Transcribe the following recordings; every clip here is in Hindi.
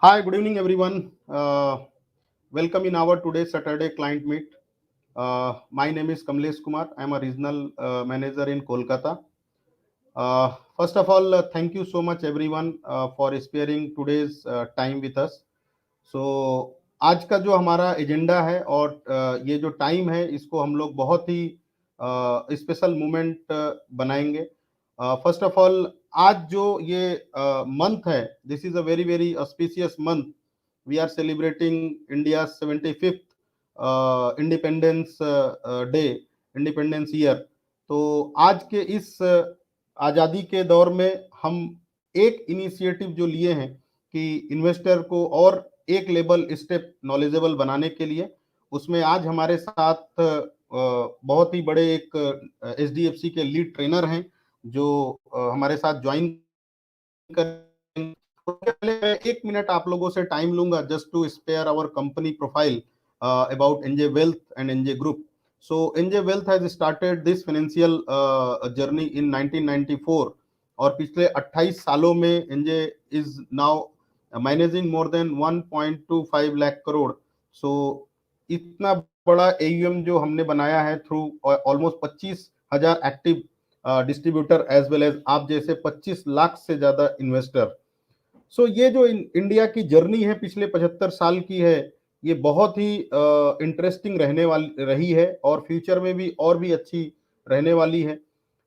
Hi, good evening, everyone. Welcome in our today's Saturday client meet. My name is Kamlesh Kumar. I am a regional manager in Kolkata. First of all, thank you so much, everyone, for sparing today's time with us. So, आज का जो हमारा एजेंडा है और ये जो टाइम है इसको हम लोग बहुत ही स्पेशल मोमेंट बनाएंगे। फर्स्ट ऑफ ऑल, आज जो ये मंथ है, this is a very very auspicious month. We are celebrating India 75th independence day, independence year. तो आज के इस आज़ादी के दौर में हम एक इनिशिएटिव जो लिए हैं कि इन्वेस्टर को और एक लेवल स्टेप नॉलेजेबल बनाने के लिए, उसमें आज हमारे साथ बहुत ही बड़े एक एचडीएफसी के लीड ट्रेनर हैं जो हमारे साथ ज्वाइन करेंगे. पहले मैं 1 मिनट आप लोगों से टाइम लूंगा just to spare our company profile about NJ Wealth and NJ Group. So NJ Wealth has started this financial journey in 1994 और पिछले 28 सालों में NJ is now managing more than 1.25 lakh crore. So इतना बड़ा AUM जो हमने बनाया है through almost 25,000 active distributor as well as आप जैसे 25 लाख से ज्यादा इन्वेस्टर. सो ये जो इंडिया की जर्नी है पिछले 75 साल की है, ये बहुत ही इंटरेस्टिंग रहने वाली रही है और फ्यूचर में भी और भी अच्छी रहने वाली है.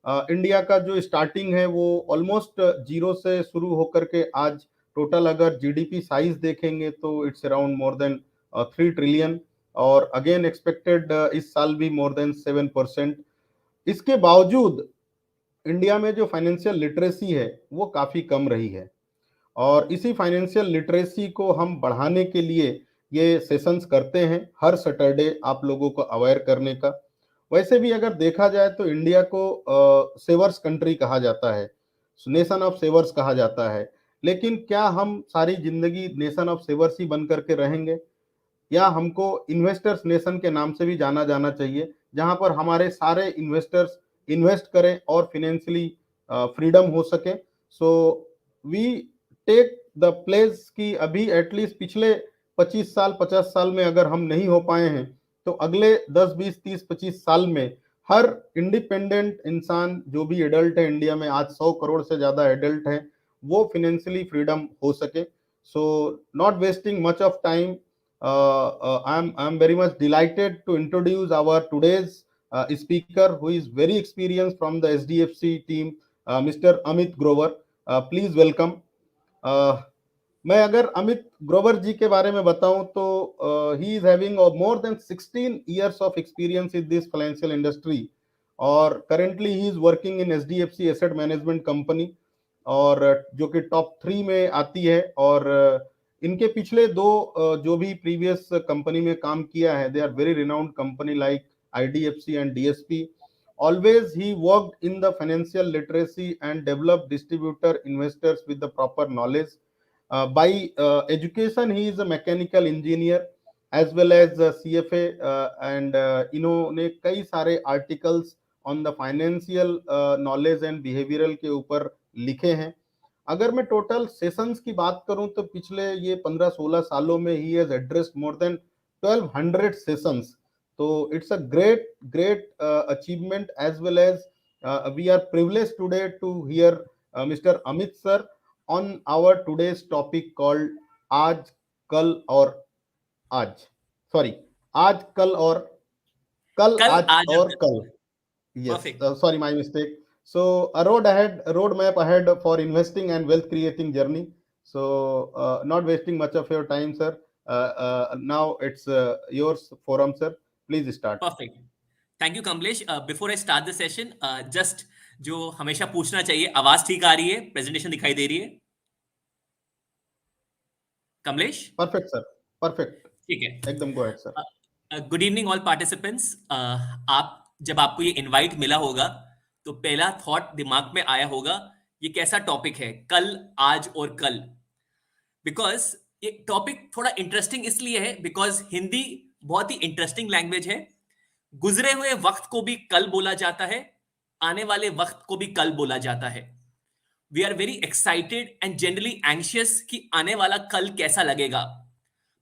इंडिया का जो स्टार्टिंग है वो ऑलमोस्ट जीरो से शुरू होकर के आज टोटल अगर जीडीपी साइज देखेंगे तो it's around more than 3 trillion और अगेन एक्सपेक्टेड इस साल भी मोर देन 7%. इसके बावजूद इंडिया में जो फाइनेंशियल लिटरेसी है वो काफी कम रही है और इसी फाइनेंशियल लिटरेसी को हम बढ़ाने के लिए ये सेशंस करते हैं हर सैटरडे आप लोगों को अवेयर करने का. वैसे भी अगर देखा जाए तो इंडिया को सेवर्स कंट्री कहा जाता है, नेशन ऑफ सेवर्स कहा जाता है. लेकिन क्या हम सारी जिंदगी नेशन ऑफ सेवर्स ही बन करके रहेंगे या हमको इन्वेस्टर्स नेशन के नाम से भी जाना जाना चाहिए, जहां पर हमारे सारे इन्वेस्टर्स इन्वेस्ट करें और फाइनेंशियली फ्रीडम हो सके. So we take the place कि अभी एटलीस्ट पिछले 25 साल 50 साल में अगर हम नहीं हो पाए हैं तो अगले 10 20 30 25 साल में हर इंडिपेंडेंट इंसान जो भी एडल्ट है इंडिया में, आज 100 करोड़ से ज्यादा एडल्ट है, वो फाइनेंशियली फ्रीडम हो सके. So not wasting much of time, I'm very much delighted to introduce our today's speaker who is very experienced from the SDFC team, Mr. Amit Grover. Please welcome. मैं अगर अमित ग्रोवर जी के बारे में बताऊं तो he is having more than 16 years of experience in this financial industry और currently he is working in HDFC asset management company और जो कि टॉप 3 में आती है. और इनके पिछले दो जो भी प्रीवियस कंपनी में काम किया है, they are very renowned company like IDFC and DSP. Always he worked in the financial literacy and developed distributor investors with the proper knowledge. By education, he is a mechanical engineer as well as a CFA and इन्होंने कई सारे articles on the financial knowledge and behavioural के ऊपर लिखे हैं. अगर मैं टोटल सेशंस की बात करूं तो पिछले ये 15-16 सालों में he has addressed more than 1200 sessions. तो it's a great great achievement as well as we are privileged today to hear mister Amit sir on our today's topic called आज कल और आज, सॉरी, आज कल और कल कल आज आज और कल. Yes, Perfect. sorry, my mistake. So a roadmap ahead for investing and wealth creating journey. So not wasting much of your time, sir. Now it's yours forum, sir. Please start. Perfect. Thank you, Kamlesh. Before I start the session, just जो हमेशा पूछना चाहिए, आवाज ठीक आ रही है, प्रेजेंटेशन दिखाई दे रही है? कमलेश? Perfect, sir. Perfect. ठीक है. एकदम go ahead, sir. Good evening all participants. आप जब आपको ये इनवाइट मिला होगा तो पहला थॉट दिमाग में आया होगा ये कैसा टॉपिक है, कल आज और कल. बिकॉज ये टॉपिक थोड़ा इंटरेस्टिंग इसलिए है बिकॉज हिंदी बहुत ही इंटरेस्टिंग लैंग्वेज है. गुजरे हुए वक्त को भी कल बोला जाता है, आने वाले वक्त को भी कल बोला जाता है. We are very excited and generally anxious कि आने वाला कल कैसा लगेगा.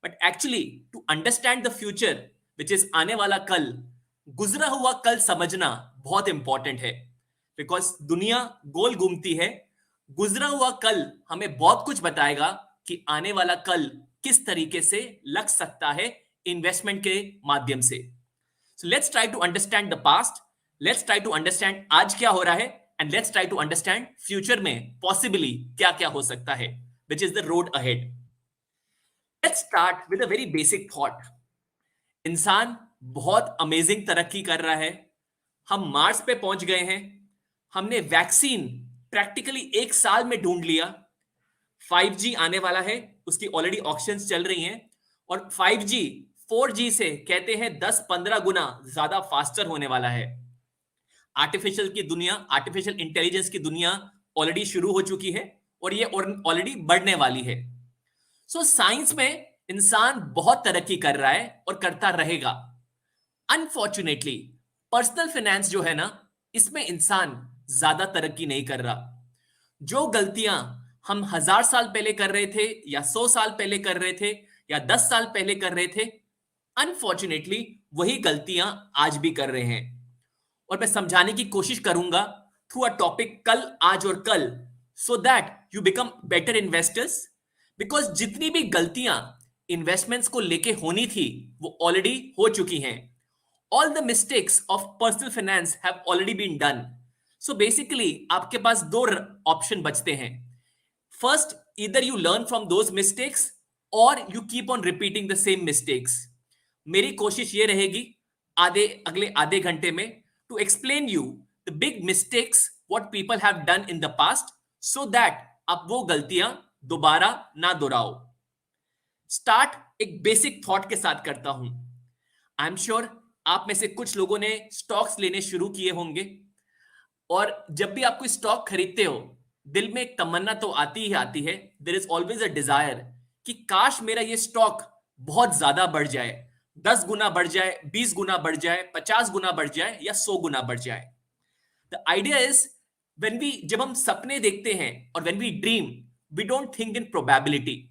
But actually to understand the future which is आने वाला कल, गुजरा हुआ कल समझना बहुत इंपॉर्टेंट है. बिकॉज दुनिया गोल घूमती है. गुजरा हुआ कल हमें बहुत कुछ बताएगा कि आने वाला कल किस तरीके से लग सकता है इन्वेस्टमेंट के माध्यम से. So let's try to understand the past, let's try to understand आज क्या हो रहा है, and let's try to understand future में पॉसिबली क्या क्या हो सकता है, which is the road ahead. Let's start with a very basic thought. इंसान बहुत अमेजिंग तरक्की कर रहा है. हम मार्स पे पहुंच गए हैं. हमने वैक्सीन प्रैक्टिकली 1 साल में ढूंढ लिया. 5G आने वाला है, उसकी ऑलरेडी ऑक्शंस चल रही हैं. और 5G 4G से कहते हैं 10-15 गुना ज्यादा फास्टर होने वाला है. आर्टिफिशियल की दुनिया, आर्टिफिशियल इंटेलिजेंस की दुनिया ऑलरेडी शुरू हो चुकी है और ये ऑलरेडी बढ़ने वाली है. सो साइंस में इंसान बहुत तरक्की कर रहा है और करता रहेगा. अनफॉर्चुनेटली पर्सनल फाइनेंस जो है ना, इसमें इंसान ज्यादा तरक्की नहीं कर रहा. जो गलतियां हम 1000 साल पहले कर रहे थे या 100 साल पहले कर रहे थे या 10 साल पहले कर रहे थे, अनफॉर्चुनेटली वही गलतियां आज भी कर रहे हैं. और मैं समझाने की कोशिश करूंगा थ्रू अ टॉपिक कल, आज और कल, so that you become better investors. Because जितनी भी गलतियां इन्वेस्टमेंट्स को लेके होनी थी वो ऑलरेडी हो चुकी हैं. All the mistakes of personal finance have already been done. So basically आपके पास दो ऑप्शन बचते हैं. First, either you learn from those mistakes or you keep on repeating the same mistakes. मेरी कोशिश ये रहेगी अगले आधे घंटे में to explain you the big mistakes what people have done in the past so that आप वो गलतियां दोबारा ना दोहराओ. स्टार्ट एक बेसिक थॉट के साथ करता हूं. आई एम श्योर आप में से कुछ लोगों ने स्टॉक्स लेने शुरू किए होंगे. और जब भी आप कोई स्टॉक खरीदते हो, दिल में एक तमन्ना तो आती ही आती है. There is always a desire कि काश मेरा ये स्टॉक बहुत ज्यादा बढ़ जाए, 10 गुना बढ़ जाए, 20 गुना बढ़ जाए, 50 गुना बढ़ जाए या 100 गुना बढ़ जाए. द आइडिया इज जब हम सपने देखते हैं और when we dream, we don't think in probability.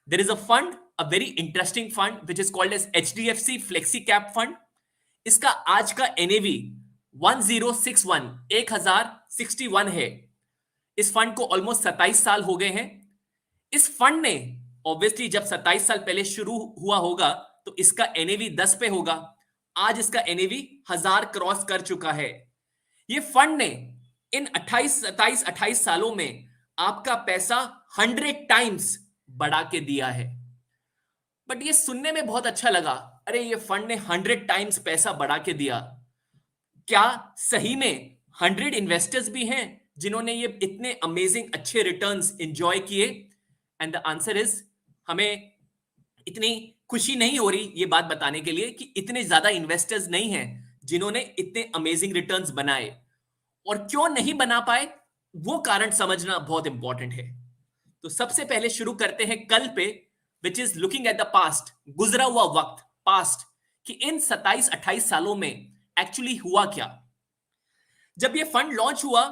There is a fund, a very interesting fund which is called as HDFC flexi cap fund. इसका आज का NAV 1061 है. इस फंड को ऑलमोस्ट 27 साल हो गए हैं. इस फंड ने ऑब्वियसली जब 27 साल पहले शुरू हुआ होगा तो इसका NAV 10 पे होगा. आज इसका NAV 1000 क्रॉस कर चुका है. ये फंड ने इन 28 सालों में आपका पैसा 100 टाइम्स बढ़ा के दिया है. बट ये सुनने में बहुत अच्छा लगा, अरे ये फंड ने 100 टाइम्स पैसा बढ़ा के दिया. क्या सही में 100 इन्वेस्टर्स भी हैं जिन्होंने ये इतने अमेजिंग अच्छे रिटर्न्स एंजॉय किए? एंड द आंसर इज, हमें इतनी खुशी नहीं हो रही ये बात बताने के लिए कि इतने ज्यादा इन्वेस्टर्स नहीं हैं जिन्होंने इतने अमेजिंग रिटर्न्स बनाए. और क्यों नहीं बना पाए, वो कारण समझना बहुत इंपॉर्टेंट है. तो सबसे पहले शुरू करते हैं कल पे, which is looking at the past, गुजरा हुआ वक्त, पास्ट, कि इन 27-28 सालों में एक्चुअली हुआ क्या. जब ये फंड लॉन्च हुआ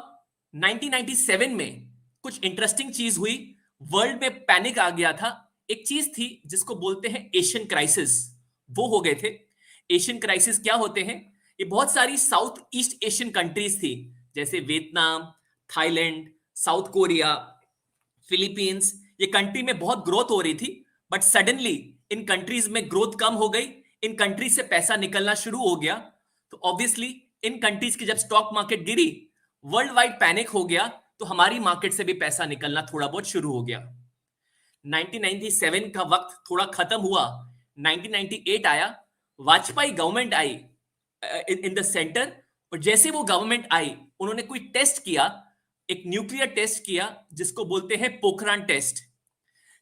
1997 में, कुछ इंटरेस्टिंग चीज हुई. वर्ल्ड में पैनिक आ गया था. एक चीज थी जिसको बोलते हैं एशियन क्राइसिस, वो हो गए थे. एशियन क्राइसिस क्या होते हैं? ये बहुत सारी साउथ ईस्ट एशियन कंट्रीज थी, जैसे Vietnam, Thailand, south Korea, Philippines. ये कंट्री में बहुत ग्रोथ हो रही थी, बट सडनली इन कंट्रीज में ग्रोथ कम हो गई. इन कंट्रीज से पैसा निकलना शुरू हो गया. तो ऑब्वियसली इन कंट्रीज की जब स्टॉक मार्केट गिरी, वर्ल्ड वाइड पैनिक हो गया, तो हमारी मार्केट से भी पैसा निकलना थोड़ा बहुत शुरू हो गया. 1997 का वक्त थोड़ा खत्म हुआ, 1998 आया. Vajpayee government I in the centre. और जैसे वो गवर्नमेंट आई, उन्होंने कोई टेस्ट किया, एक न्यूक्लियर टेस्ट किया जिसको बोलते हैं पोखरान टेस्ट.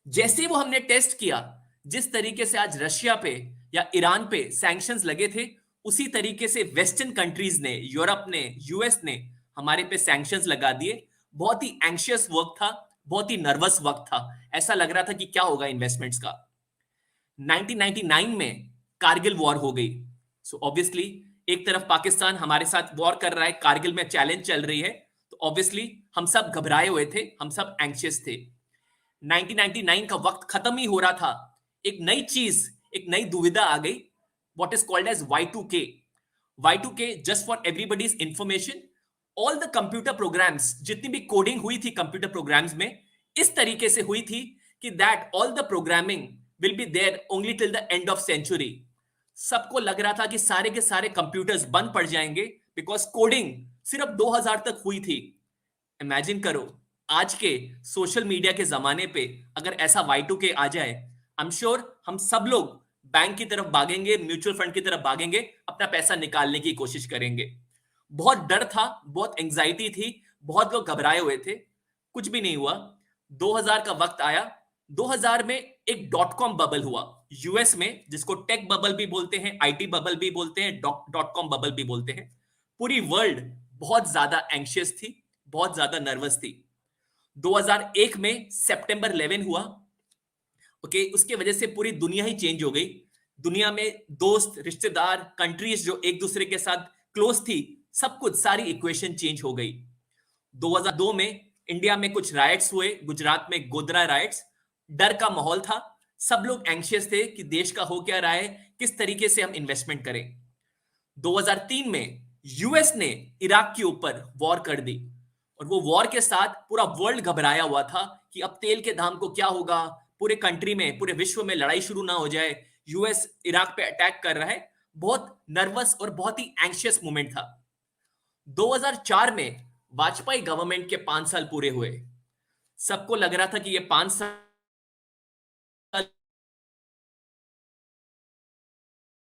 जैसे वो हमने टेस्ट किया, जिस तरीके से आज रशिया पे या ईरान पे सैंक्शंस लगे थे, उसी तरीके से वेस्टर्न कंट्रीज ने, यूरोप ने, यूएस ने हमारे पे सैंक्शंस लगा दिए. बहुत ही एंशियस वक्त था, बहुत ही नर्वस वक्त था. ऐसा लग रहा था कि क्या होगा इन्वेस्टमेंट्स का. 1999 में कारगिल वॉर हो गई. सो ऑब्वियसली एक तरफ पाकिस्तान हमारे साथ वॉर कर रहा है, कारगिल में चैलेंज चल रही है, तो ऑब्वियसली हम सब घबराए हुए थे, हम सब एंग्शियस थे। 1999 का वक्त खत्म ही हो रहा था, एक नई चीज, एक नई दुविधा आ गई, what is called as Y2K। Y2K, just for everybody's information, all the computer programs, जितनी भी कोडिंग हुई थी कंप्यूटर प्रोग्राम्स में, इस तरीके से हुई थी कि that all the programming will be there only till the end of century. सबको लग रहा था कि सारे के सारे कंप्यूटर्स बंद पड़ जाएंगे, बिकॉज कोडिंग सिर्फ 2000 तक हुई थी। इमेजिन करो, आज के सोशल मीडिया के जमाने पे अगर ऐसा Y2K आ जाए, आई एम श्योर हम सब लोग बैंक की तरफ भागेंगे, म्यूचुअल फंड की तरफ भागेंगे, अपना पैसा निकालने की कोशिश करेंगे। बहुत डर था, बहुत एंजाइटी थी, बहुत लोग घबराए हुए थे। कुछ भी नहीं हुआ। 2000 का वक्त आया। 2000 में एक डॉट कॉम बबल हुआ यूएस में, जिसको टेक बबल भी बोलते हैं, आईटी बबल भी बोलते हैं, डॉट कॉम बबल भी बोलते हैं। पूरी वर्ल्ड बहुत ज्यादा एंशियस थी, बहुत ज्यादा नर्वस थी। 2001 में सितंबर 11 हुआ। ओके, उसके वजह से पूरी दुनिया ही चेंज हो गई। दुनिया में दोस्त, रिश्तेदार, कंट्रीज जो एक दूसरे के साथ क्लोज थी, सब कुछ, सारी इक्वेशन चेंज हो गई। 2002 में इंडिया में कुछ राइट्स हुए, गुजरात में गोधरा राइट्स। डर का माहौल था, सब लोग एंशियस थे कि देश का हो क्या रहा है, किस तरीके से हम इन्वेस्टमेंट करें। 2003 में यूएस ने इराक के ऊपर वॉर कर दी, और वो वॉर के साथ पूरा वर्ल्ड घबराया हुआ था कि अब तेल के दाम को क्या होगा, पूरे कंट्री में, पूरे विश्व में लड़ाई शुरू ना हो जाए, यूएस इराक पे अटैक कर रहा है। बहुत नर्वस और बहुत ही एंशियस मोमेंट था। 2004 में वाजपेयी गवर्नमेंट के 5 साल पूरे हुए। सबको लग रहा था कि ये 5 साल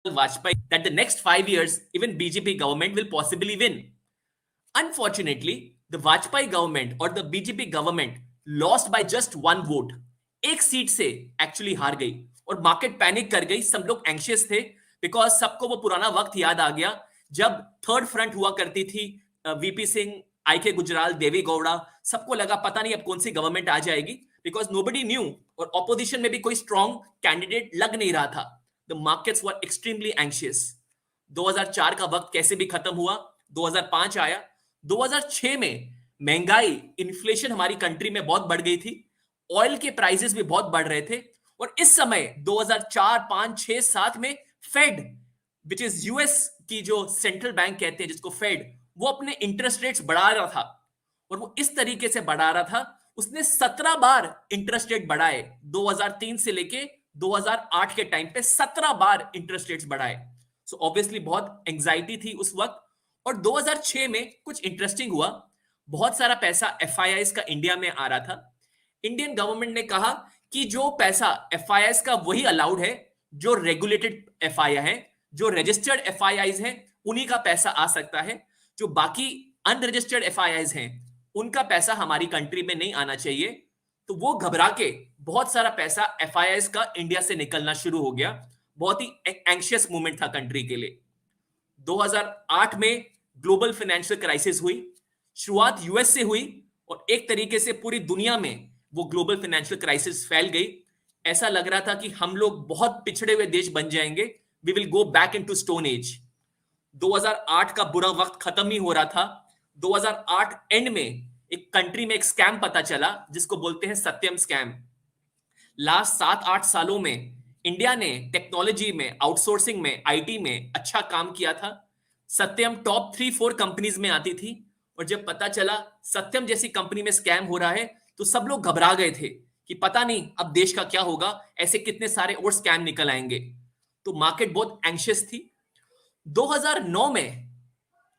Vajpayee, that the next 5 years even BJP government will possibly win. Unfortunately, the Vajpayee government or the BJP government lost by just one vote. एक सीट से एक्चुअली हार गई, और मार्केट पैनिक कर गई। सब लोग एंशियस थे, बिकॉज सबको वो पुराना वक्त याद आ गया जब थर्ड फ्रंट हुआ करती थी, वीपी सिंह, IK गुजराल, देवी गौड़ा। सबको लगा पता नहीं अब कौन सी गवर्नमेंट आ जाएगी, बिकॉज नोबडी न्यू, और ऑपोजिशन में भी कोई स्ट्रॉन्ग कैंडिडेट लग नहीं रहा था। The markets were extremely anxious. 2004 का वक्त कैसे भी खत्म हुआ, 2005 आया। 2006 में महंगाई, इन्फ्लेशन हमारी कंट्री में बहुत बढ़ गई थी, ऑयल के प्राइसेस भी बहुत बढ़ रहे थे, और इस समय 2004, 5, 6, 7 में फेड, विच इज यूएस की जो सेंट्रल बैंक कहते हैं जिसको फेड, वो अपने इंटरेस्ट रेट्स बढ़ा रहा था। और वो इस तरीके से बढ़ा रहा था, उसने 17 बार इंटरेस्ट रेट बढ़ाए। 2003 से लेके 2008 के टाइम पे 17 बार इंटरेस्ट रेट्स बढ़ाए। सो ऑब्वियसली बहुत एंजाइटी थी उस वक्त। और 2006 में कुछ इंटरेस्टिंग हुआ, बहुत सारा पैसा FIIs का इंडिया में आ रहा था। इंडियन गवर्नमेंट ने कहा कि जो पैसा FIIs का वही अलाउड है जो रेगुलेटेड FII है, जो रजिस्टर्ड FIIs हैं उन्हीं का पैसा आ सकता है, जो बाकी अनरजिस्टर्ड FIIs हैं उनका पैसा हमारी कंट्री में नहीं आना चाहिए। तो वो घबरा के बहुत सारा पैसा FIIs का इंडिया से निकलना शुरू हो गया। बहुत ही एंशियस मूवमेंट था कंट्री के लिए। 2008 में ग्लोबल फाइनेंशियल क्राइसिस हुई। शुरुआत यूएस से हुई, और एक तरीके से पूरी दुनिया में वो ग्लोबल फाइनेंशियल क्राइसिस फैल गई। ऐसा लग रहा था कि हम लोग बहुत पिछड़े हुए देश बन जाएंगे, we will go back into stone age. 2008 का बुरा वक्त खत्म ही हो रहा था। 2008 एंड में एक कंट्री में एक स्कैम पता चला जिसको बोलते हैं सत्यम स्कैम। लास्ट 7-8 सालों में इंडिया ने टेक्नोलॉजी में, आउटसोर्सिंग में, आईटी में अच्छा काम किया था। सत्यम टॉप 3-4 कंपनीज में आती थी, और जब पता चला सत्यम जैसी कंपनी में स्कैम हो रहा है तो सब लोग घबरा गए थे कि पता नहीं अब देश का क्या होगा, ऐसे कितने सारे और स्कैम निकल आएंगे। तो मार्केट बहुत एंशियस थी। 2009 में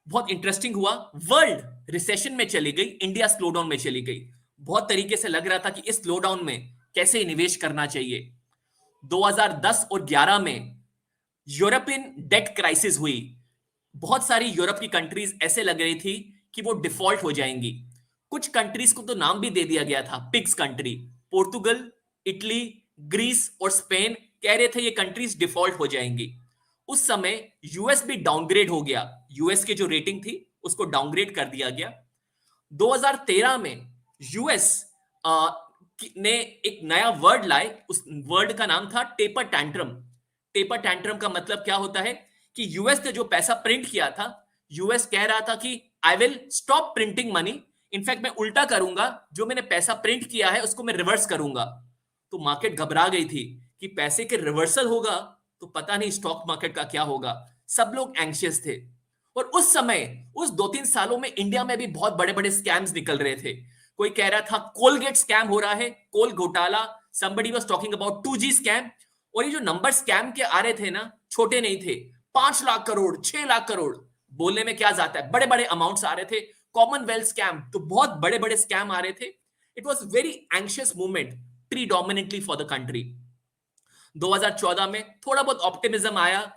बहुत इंटरेस्टिंग हुआ, वर्ल्ड रिसेशन में चली गई, इंडिया स्लोडाउन में चली गई। बहुत तरीके से लग रहा था कि इस स्लोडाउन में कैसे निवेश करना चाहिए। 2010 और 11 में यूरोपियन डेट क्राइसिस हुई। बहुत सारी यूरोप की कंट्रीज ऐसे लग रही थी कि वो डिफॉल्ट हो जाएंगी। कुछ कंट्रीज को तो नाम भी दे दिया गया था pigs country. Portugal, Italy, Greece और स्पेन कह रहे थे ये कंट्रीज डिफॉल्ट हो जाएंगी। उस समय यूएस भी डाउनग्रेड हो गया, यूएस की जो रेटिंग थी उसको डाउनग्रेड कर दिया गया। 2013 में यूएस ने एक नया वर्ड लाए, उस वर्ड का नाम था टेपर टैंट्रम। टेपर टैंट्रम का मतलब क्या होता है कि यूएस ने जो पैसा प्रिंट किया था, यूएस कह रहा था कि I will stop printing money in fact मैं उल्टा करूंगा, जो मैंने पैसा प्रिंट किया है उसको मैं रिवर्स करूंगा। तो मार्केट घबरा गई थी कि पैसे के रिवर्सल होगा तो पता नहीं स्टॉक मार्केट का क्या होगा। सब लोग एंग्शियस थे। और उस समय, उस 2-3 सालों में इंडिया में भी बहुत बड़े बड़े स्कैम्स निकल रहे थे। कोई कह रहा था कोलगेट स्कैम हो रहा है, कोल घोटाला, somebody was talking about 2G scam. और ये जो नंबर स्कैम के आ रहे थे ना, छोटे नहीं थे। 5 लाख करोड़, 6 लाख करोड़, बोलने में क्या जाता है, बड़े बड़े अमाउंट्स आ रहे थे। कॉमनवेल्थ स्कैम, तो बहुत बड़े बड़े स्कैम आ रहे थे। It was very anxious movement predominantly for the country. 2014 में थोड़ा बहुत ऑप्टिमिज्म आया,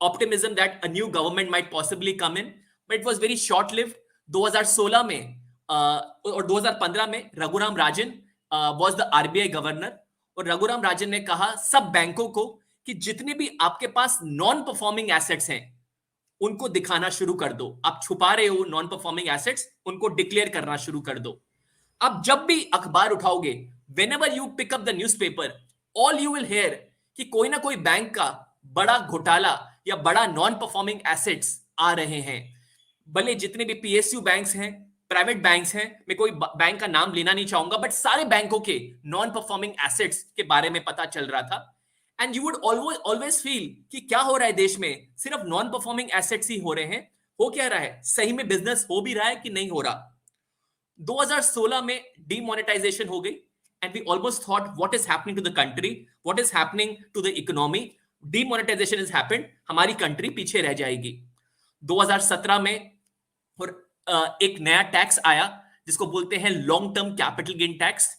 optimism that a new government might possibly come in, but it was very short lived. 2016 में और 2015 में Raghuram Rajan was the RBI governor, और रघुराम राजन ने कहा सब बैंकों को कि जितने भी आपके पास नॉन परफॉर्मिंग एसेट्स हैं उनको दिखाना शुरू कर दो। आप छुपा रहे हो नॉन परफॉर्मिंग एसेट्स, उनको डिक्लेयर करना शुरू कर दो। अब जब भी अखबार उठाओगे, whenever you pick up the newspaper, all you will hear कि कोई ना कोई बैंक का बड़ा घोटाला या बड़ा नॉन परफॉर्मिंग एसेट्स आ रहे हैं। भले जितने भी पीएसयू बैंक्स हैं, प्राइवेट बैंक्स हैं, मैं कोई बैंक का नाम लेना नहीं चाहूंगा, बट सारे बैंकों के नॉन परफॉर्मिंग एसेट्स के बारे में पता चल रहा था। And you would always feel कि क्या हो रहा है देश में, सिर्फ नॉन परफॉर्मिंग एसेट्स ही हो रहे हैं। हो क्या रहा है, सही में बिजनेस हो भी रहा है कि नहीं हो रहा। 2016 में डीमोनेटाइजेशन हो गई and we almost thought what is happening to the country, what is happening to the economy. Demonetisation is happened, हमारी कंट्री पीछे रह जाएगी। 2017 में और एक नया टैक्स आया जिसको बोलते हैं long term capital gain tax.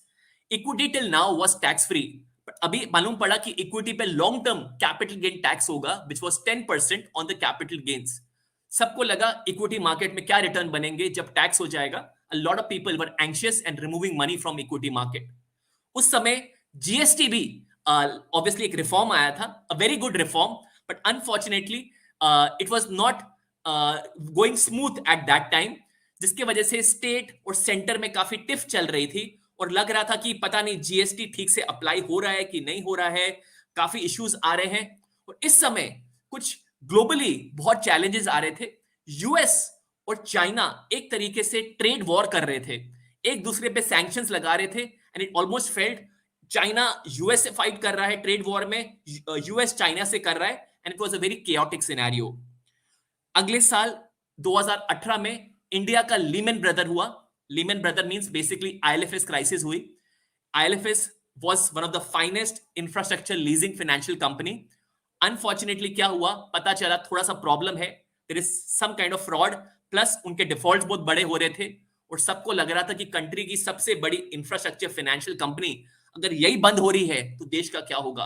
Equity till now was tax free, but अभी मालूम पड़ा कि इक्विटी पे long term capital gain tax होगा which was 10% on the capital gains. सबको लगा इक्विटी मार्केट में क्या रिटर्न बनेंगे जब टैक्स हो जाएगा। A lot of people were anxious and removing money from equity market. उस समय जीएसटी भी obviously एक रिफॉर्म आया था, a very good reform, but unfortunately it was not going smooth at that time, जिसके वजह से स्टेट और सेंटर में काफी टिफ चल रही थी और लग रहा था कि पता नहीं जीएसटी ठीक से अप्लाई हो रहा है कि नहीं हो रहा है, काफी इश्यूज आ रहे हैं। और इस समय कुछ ग्लोबली बहुत चैलेंजेस आ रहे थे। यूएस और चाइना एक तरीके से ट्रेड वॉर कर रहे थे, एक दूसरे पे सैंक्शंस लगा रहे थे, and it almost failed. China US से फाइट कर रहा है ट्रेड वॉर में, यूएस चाइना से कर रहा है, and it was a very chaotic scenario. अगले साल 2018 में इंडिया का लीमन ब्रदर हुआ। Lehman Brother means basically ILFS crisis हुई। ILFS was one of the finest infrastructure leasing financial company. Unfortunately क्या हुआ, पता चला थोड़ा सा प्रॉब्लम है, there is some kind of fraud, plus उनके डिफॉल्ट्स बहुत बड़े हो रहे थे और सबको लग रहा था कि कंट्री की सबसे बड़ी इंफ्रास्ट्रक्चर फाइनेंशियल कंपनी अगर यही बंद हो रही है तो देश का क्या होगा।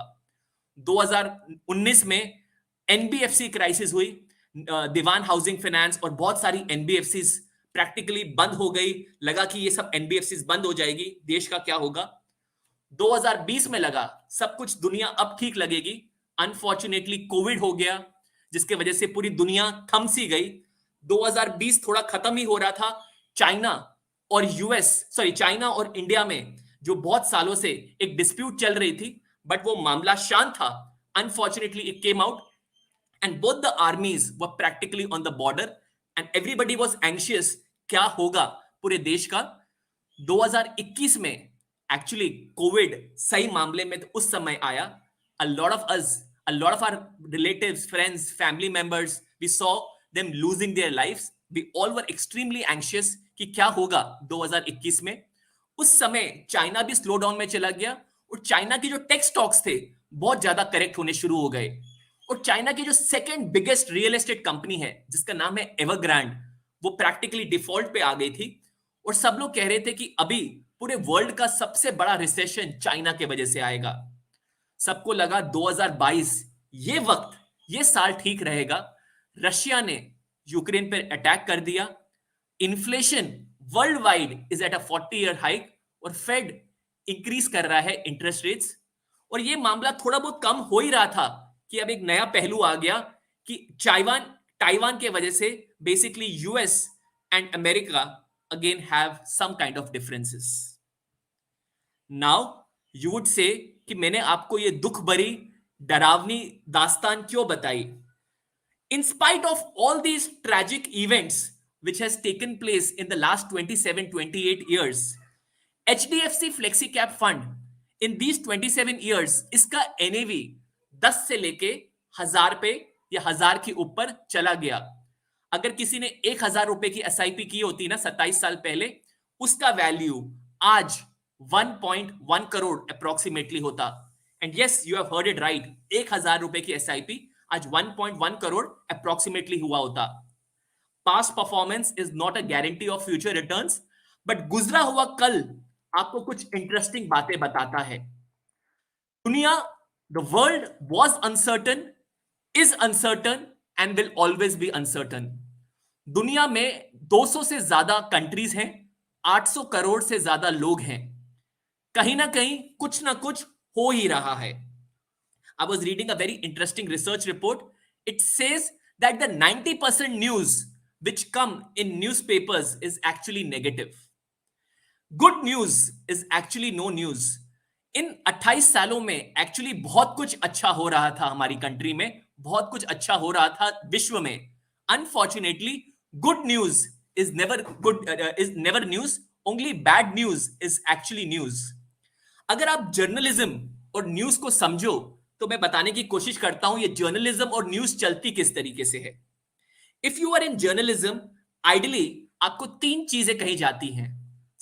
2019 में एनबीएफसी क्राइसिस हुई, दीवान हाउसिंग फाइनेंस और बहुत सारी एनबीएफसीज प्रैक्टिकली बंद हो गई। लगा कि ये सब एनबीएफसीज बंद हो जाएगी, देश का क्या होगा। 2020 में लगा सब कुछ दुनिया अब ठीक लगेगी, अनफॉर्चुनेटली कोविड हो गया जिसके वजह से पूरी दुनिया थम सी गई। 2020 थोड़ा खत्म ही हो रहा था। चाइना और इंडिया में जो बहुत सालों से एक डिस्प्यूट चल रही थी, बट वो मामला शांत था। Unfortunately it came out and both the armies were practically on the border and everybody was anxious क्या होगा पूरे देश का। 2021 में एक्चुअली कोविड सही मामले में तो उस समय आया। a lot of our relatives, friends, family members, we saw them losing their lives. We all were extremely anxious कि क्या होगा 2021 में। उस समय चाइना भी स्लो डाउन में चला गया और चाइना के जो टेक स्टॉक्स थे बहुत ज्यादा करेक्ट होने शुरू हो गए। और चाइना की जो second biggest real estate company है जिसका नाम है एवरग्रांड, वो प्रैक्टिकली डिफॉल्ट पे आ गई थी और सब लोग कह रहे थे कि अभी पूरे वर्ल्ड का सबसे बड़ा रिसेशन चाइना के वजह से आएगा। सबको लगा 2022 ये साल ठीक रहेगा। रशिया ने यूक्रेन पर अटैक कर दिया, inflation world wide is at a 40-year hike और फेड इंक्रीज कर रहा है इंटरेस्ट रेट्स। और ये मामला थोड़ा बहुत कम हो ही रहा था कि अब एक नया पहलू आ गया कि ताइवान के वजह से basically US and America again have some kind of differences. Now you would say कि मैंने आपको ये दुख भरी डरावनी दास्तान क्यों बताई। In spite of all these tragic events which has taken place in the last 27-28 years, HDFC Flexi Cap Fund in these 27 years, इसका NAV 10 से लेके 1000 पे या 1000 के ऊपर चला गया. अगर किसी ने 1000 रुपए की SIP की होती ना 27 साल पहले, उसका वैल्यू आज 1.1 करोड़ अप्रोक्सीमेटली होता. And yes, you have heard it right, 1000 रुपए की SIP आज 1.1 करोड़ अप्रोक्सीमेटली हुआ होता. Past performance is not a guarantee of future returns, but गुजरा हुआ कल आपको कुछ इंटरेस्टिंग बातें बताता है. दुनिया, the world was uncertain, is uncertain and will always be uncertain. दुनिया में 200 से ज्यादा कंट्रीज हैं, 800 करोड़ से ज्यादा लोग हैं. कहीं ना कुछ हो ही रहा है. I was reading a very interesting research report. It says that the 90% news which come in newspapers is actually negative. Good news is actually no news. इन 28 सालों में एक्चुअली बहुत कुछ अच्छा हो रहा था हमारी कंट्री में, बहुत कुछ अच्छा हो रहा था विश्व में. Unfortunately good news is never news, only bad news is actually news. अगर आप जर्नलिज्म और न्यूज को समझो तो मैं बताने की कोशिश करता हूं ये जर्नलिज्म और न्यूज चलती किस तरीके से है. If you are in journalism, ideally आपको 3 चीजें कही जाती हैं.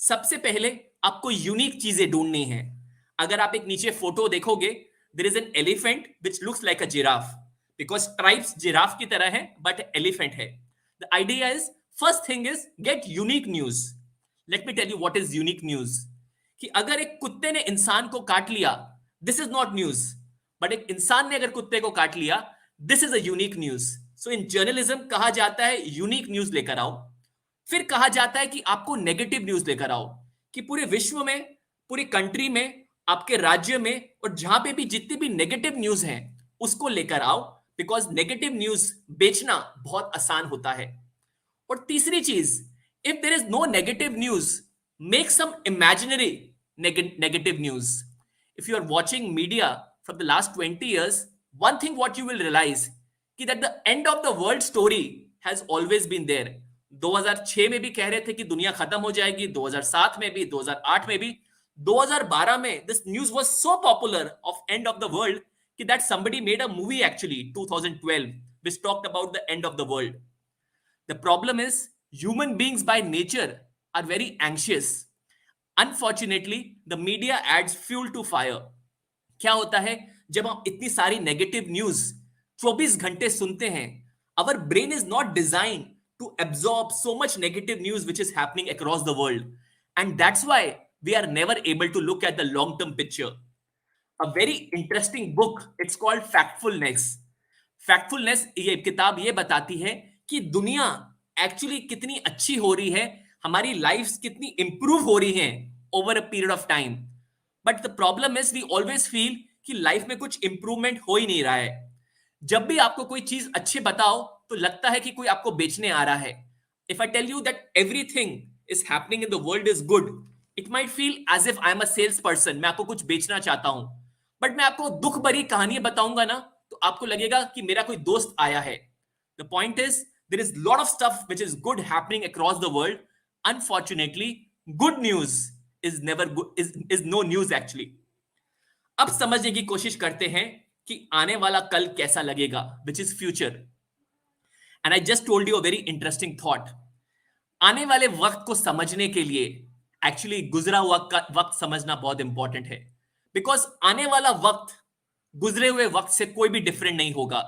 सबसे पहले आपको यूनिक चीजें ढूंढनी है. अगर आप एक नीचे फोटो देखोगे, there is an elephant which looks like a giraffe, because stripes giraffe की तरह है बट एलिफेंट है. The idea is, first thing is get unique news. Let me tell you what is unique news. कि अगर एक कुत्ते ने इंसान को काट लिया, this is not news. But एक इंसान ने अगर कुत्ते को काट लिया, this is a unique news. So in journalism कहा जाता है यूनिक न्यूज लेकर आओ. फिर कहा जाता है कि आपको नेगेटिव न्यूज लेकर आओ, कि पूरे विश्व में, पूरी कंट्री में, आपके राज्य में और जहां पे भी जितनी भी नेगेटिव न्यूज है उसको लेकर आओ, बिकॉज नेगेटिव न्यूज बेचना बहुत आसान होता है. और तीसरी चीज, if there is no negative news, make some imaginary negative news. If you are watching media for the last 20 years, one thing what you will realize कि that the end of the world story has always been there. 2006 में भी कह रहे थे कि दुनिया खत्म हो जाएगी, 2007 में भी, 2008 में भी, 2012 में this news was so popular of end of the world कि that somebody made a movie actually 2012 which talked about the end of the world. The problem is human beings by nature are very anxious. Unfortunately, the media adds fuel to fire. क्या होता है जब हम इतनी सारी नेगेटिव न्यूज 24 घंटे सुनते हैं, our brain is not designed to absorb so much negative news which is happening across the world, and that's why we are never able to look at the long term picture. A very interesting book, it's called Factfulness. Factfulness ये किताब ये बताती है कि दुनिया एक्चुअली कितनी अच्छी हो रही है, हमारी लाइफ्स कितनी इंप्रूव हो रही हैं over a period of time. But the problem is we always feel कि लाइफ में कुछ इंप्रूवमेंट हो ही नहीं रहा है. जब भी आपको कोई चीज अच्छी बताओ तो लगता है कि कोई आपको बेचने आ रहा है. If I tell you that everything is happening in the world is good, it might feel as if I am a sales person, मैं आपको कुछ बेचना चाहता हूं. बट मैं आपको दुख भरी कहानी बताऊंगा ना, तो आपको लगेगा कि मेरा कोई दोस्त आया है. The point is, there is lot of stuff which is good happening across the world. Unfortunately, good news is never good, is no news actually. अब समझने की कोशिश करते हैं कि आने वाला कल कैसा लगेगा, which is future. And I just told you a very interesting thought. आने वाले वक्त को समझने के लिए एक्चुअली गुजरा हुआ वक्त समझना बहुत इंपॉर्टेंट है, बिकॉज आने वाला वक्त गुजरे हुए वक्त से कोई भी डिफरेंट नहीं होगा.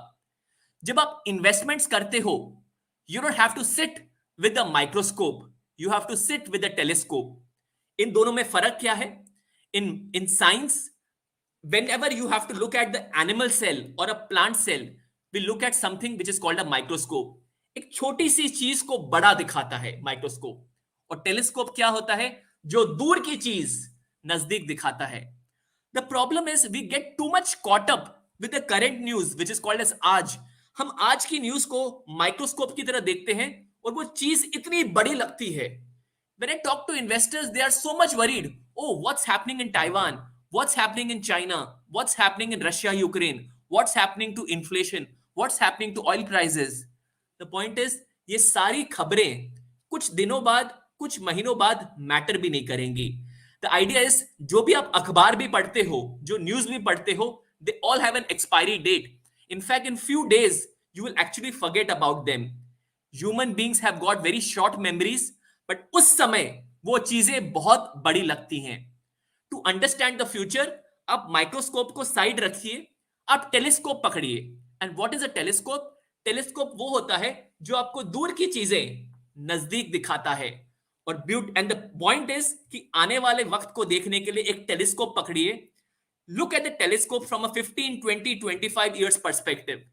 जब आप इन्वेस्टमेंट्स करते हो, you don't have to sit with the microscope, you have to sit with a telescope. इन दोनों में फर्क क्या है? In science, whenever you have to look at the animal cell or a plant cell, we look at something which is called a microscope. एक छोटी सी चीज को बड़ा दिखाता है माइक्रोस्कोप. और टेलीस्कोप क्या होता है? जो दूर की चीज नजदीक दिखाता है. The problem is we get too much caught up with the current news which is called as आज. हम आज की न्यूज को माइक्रोस्कोप की तरह देखते हैं और वो चीज इतनी बड़ी लगती है. When I talk to investors, they are so much worried. Oh, what's happening in Taiwan? What's happening in China? What's happening in Russia, Ukraine? What's happening to inflation? What's happening to oil prices? The point is, ये सारी खबरें कुछ दिनों बाद, कुछ महीनों बाद मैटर भी नहीं करेंगी। द आइडिया इज, जो भी आप अखबार भी पढ़ते हो, जो न्यूज भी पढ़ते हो, they all have an expiry date. In fact, in few days, you will actually forget about them. Human beings have got very short memories, but उस समय वो चीजें बहुत बड़ी लगती हैं. To understand the future, आप माइक्रोस्कोप को साइड रखिए, आप टेलीस्कोप पकड़िए. And what is a telescope? Telescope वो होता है जो आपको दूर की चीजें नजदीक दिखाता है. और एंड द पॉइंट इज कि आने वाले वक्त को देखने के लिए एक टेलीस्कोप पकड़िए. Look at the telescope from a 15, 20, 25 years perspective,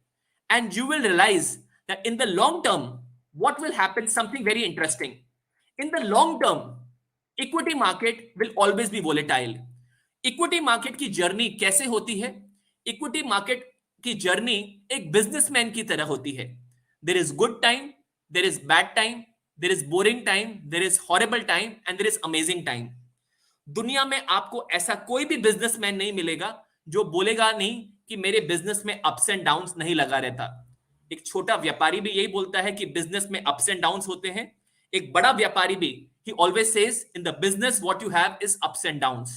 and you will realize that in the long term, what will happen? Something very interesting. In the long term, equity market will always be volatile. Equity market की जर्नी कैसे होती है? Equity market की जर्नी एक बिजनेसमैन की तरह होती है. There is good time, there is bad time, there is boring time, there is horrible time, and there is amazing time. दुनिया में आपको ऐसा कोई भी बिजनेसमैन नहीं मिलेगा जो बोलेगा नहीं कि मेरे बिजनेस में अप्स एंड डाउन्स नहीं लगा रहता. एक छोटा व्यापारी भी यही बोलता है कि बिजनेस में अप्स एंड डाउन्स होते हैं. एक बड़ा व्यापारी भी, he always says in the business what you have is ups and downs.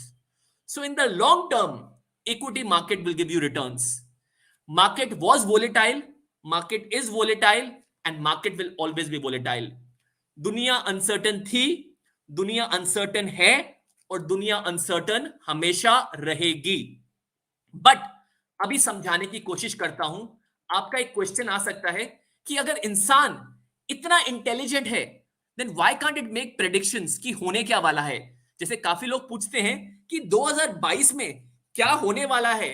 So in the long term, equity market will give you returns. Market was volatile, market is volatile, and market will always be volatile. दुनिया अनसर्टन थी, दुनिया अनसर्टन है, और दुनिया अनसर्टन हमेशा रहेगी. बट अभी समझाने की कोशिश करता हूं. आपका एक क्वेश्चन आ सकता है कि अगर इंसान इतना इंटेलिजेंट है, then why can't it make predictions कि होने क्या वाला है. जैसे काफी लोग पूछते हैं कि 2022 में क्या होने वाला है,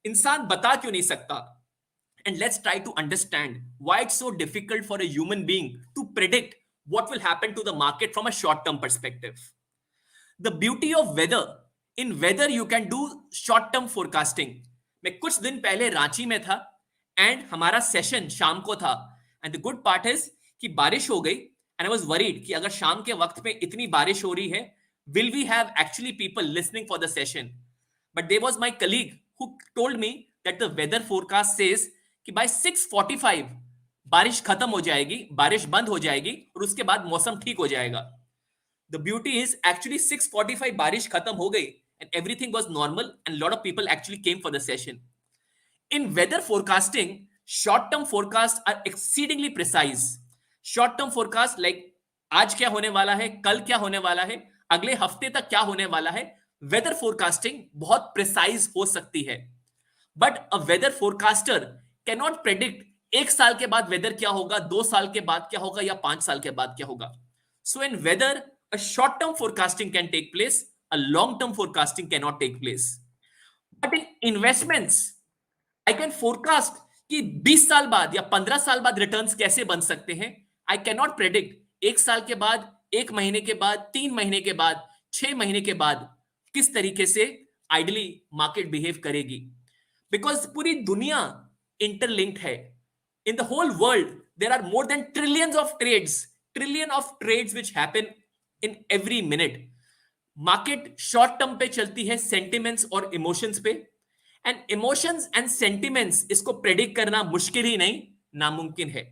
इंसान बता क्यों नहीं सकता. And let's try to understand why it's so difficult for a human being to predict what will happen to the market from a short term perspective. The beauty of weather, in weather you can do short term forecasting. मैं कुछ दिन पहले रांची में था एंड हमारा सेशन शाम को था. And the good part is कि बारिश हो गई एंड आई वाज वरीड कि अगर शाम के वक्त में इतनी बारिश हो रही है, will we have actually people listening for the session? But there was my colleague who told me that the weather forecast says कि by 6:45 बारिश खत्म हो जाएगी, बारिश बंद हो जाएगी और उसके बाद मौसम ठीक हो जाएगा. The beauty is actually 6:45 बारिश खत्म हो गई and everything was normal and a lot of people actually came for the session. In weather forecasting, short term forecasts are exceedingly precise. Short term forecast like आज क्या होने वाला है, कल क्या होने वाला है, अगले हफ्ते तक क्या होने वाला है, weather forecasting बहुत precise हो सकती है. But a weather forecaster cannot predict एक साल के बाद weather क्या होगा, 2 साल के बाद क्या होगा या 5 साल के बाद क्या होगा. So in weather, a short-term forecasting can take place, a long-term forecasting cannot take place. But in investments, I can forecast कि 20 साल बाद या 15 साल बाद रिटर्न्स कैसे बन सकते हैं. I cannot predict 1 साल के बाद, 1 महीने के बाद, 3 महीने के बाद, 6 महीने के बाद किस तरीके से आइडली मार्केट बिहेव करेगी. बिकॉज पूरी दुनिया इंटरलिंक्ड है. In the whole world, there are more than trillion of trades which happen in every minute. Market short term पे चलती है सेंटिमेंट्स और इमोशंस पे. एंड इमोशंस एंड सेंटिमेंट्स इसको प्रेडिक्ट करना मुश्किल ही नहीं, नामुमकिन है.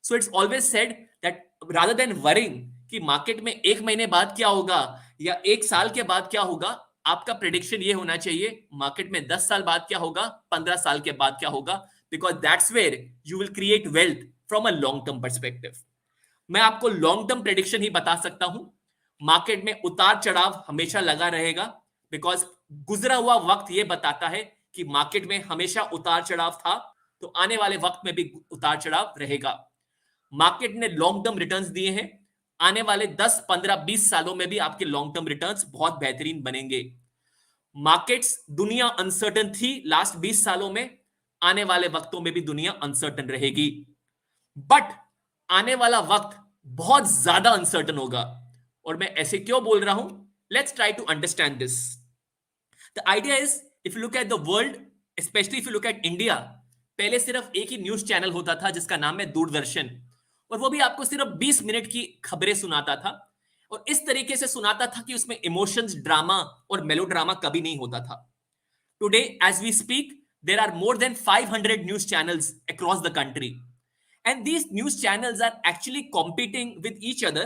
So it's always said that rather than worrying कि मार्केट में 1 महीने बाद क्या होगा या 1 साल के बाद क्या होगा, आपका प्रेडिक्शन ये होना चाहिए मार्केट में 10 साल बाद क्या होगा, 15 साल के बाद क्या होगा. Because that's where you will create wealth from a long term perspective. मैं आपको लॉन्ग टर्म प्रेडिक्शन ही बता सकता हूं. मार्केट में उतार चढ़ाव हमेशा लगा रहेगा बिकॉज गुजरा हुआ वक्त यह बताता है कि मार्केट में हमेशा उतार चढ़ाव था, तो आने वाले वक्त में भी उतार चढ़ाव रहेगा. मार्केट ने लॉन्ग टर्म रिटर्न्स दिए हैं. आने वाले 10, 15, 20 सालों में भी आपके लॉन्ग टर्म रिटर्न्स बहुत बेहतरीन बनेंगे. मार्केट्स दुनिया अनसर्टन थी लास्ट 20 सालों में, आने वाले वक्तों में भी दुनिया अनसर्टन रहेगी. बट आने वाला वक्त बहुत ज्यादा अनसर्टन होगा. और मैं ऐसे क्यों बोल रहा हूं? Let's try to understand this. The idea is, if you look at the world, specially if you look at India, पहले सिर्फ एक ही न्यूज चैनल होता था जिसका नाम है दूरदर्शन, और वो भी आपको सिर्फ 20 मिनट की खबरें सुनाता था, और इस तरीके से सुनाता था कि उसमें इमोशंस, ड्रामा और मेलोड्रामा कभी नहीं होता था. Today as we speak, there are more than 500 news channels across the country, and these news channels are actually competing with each other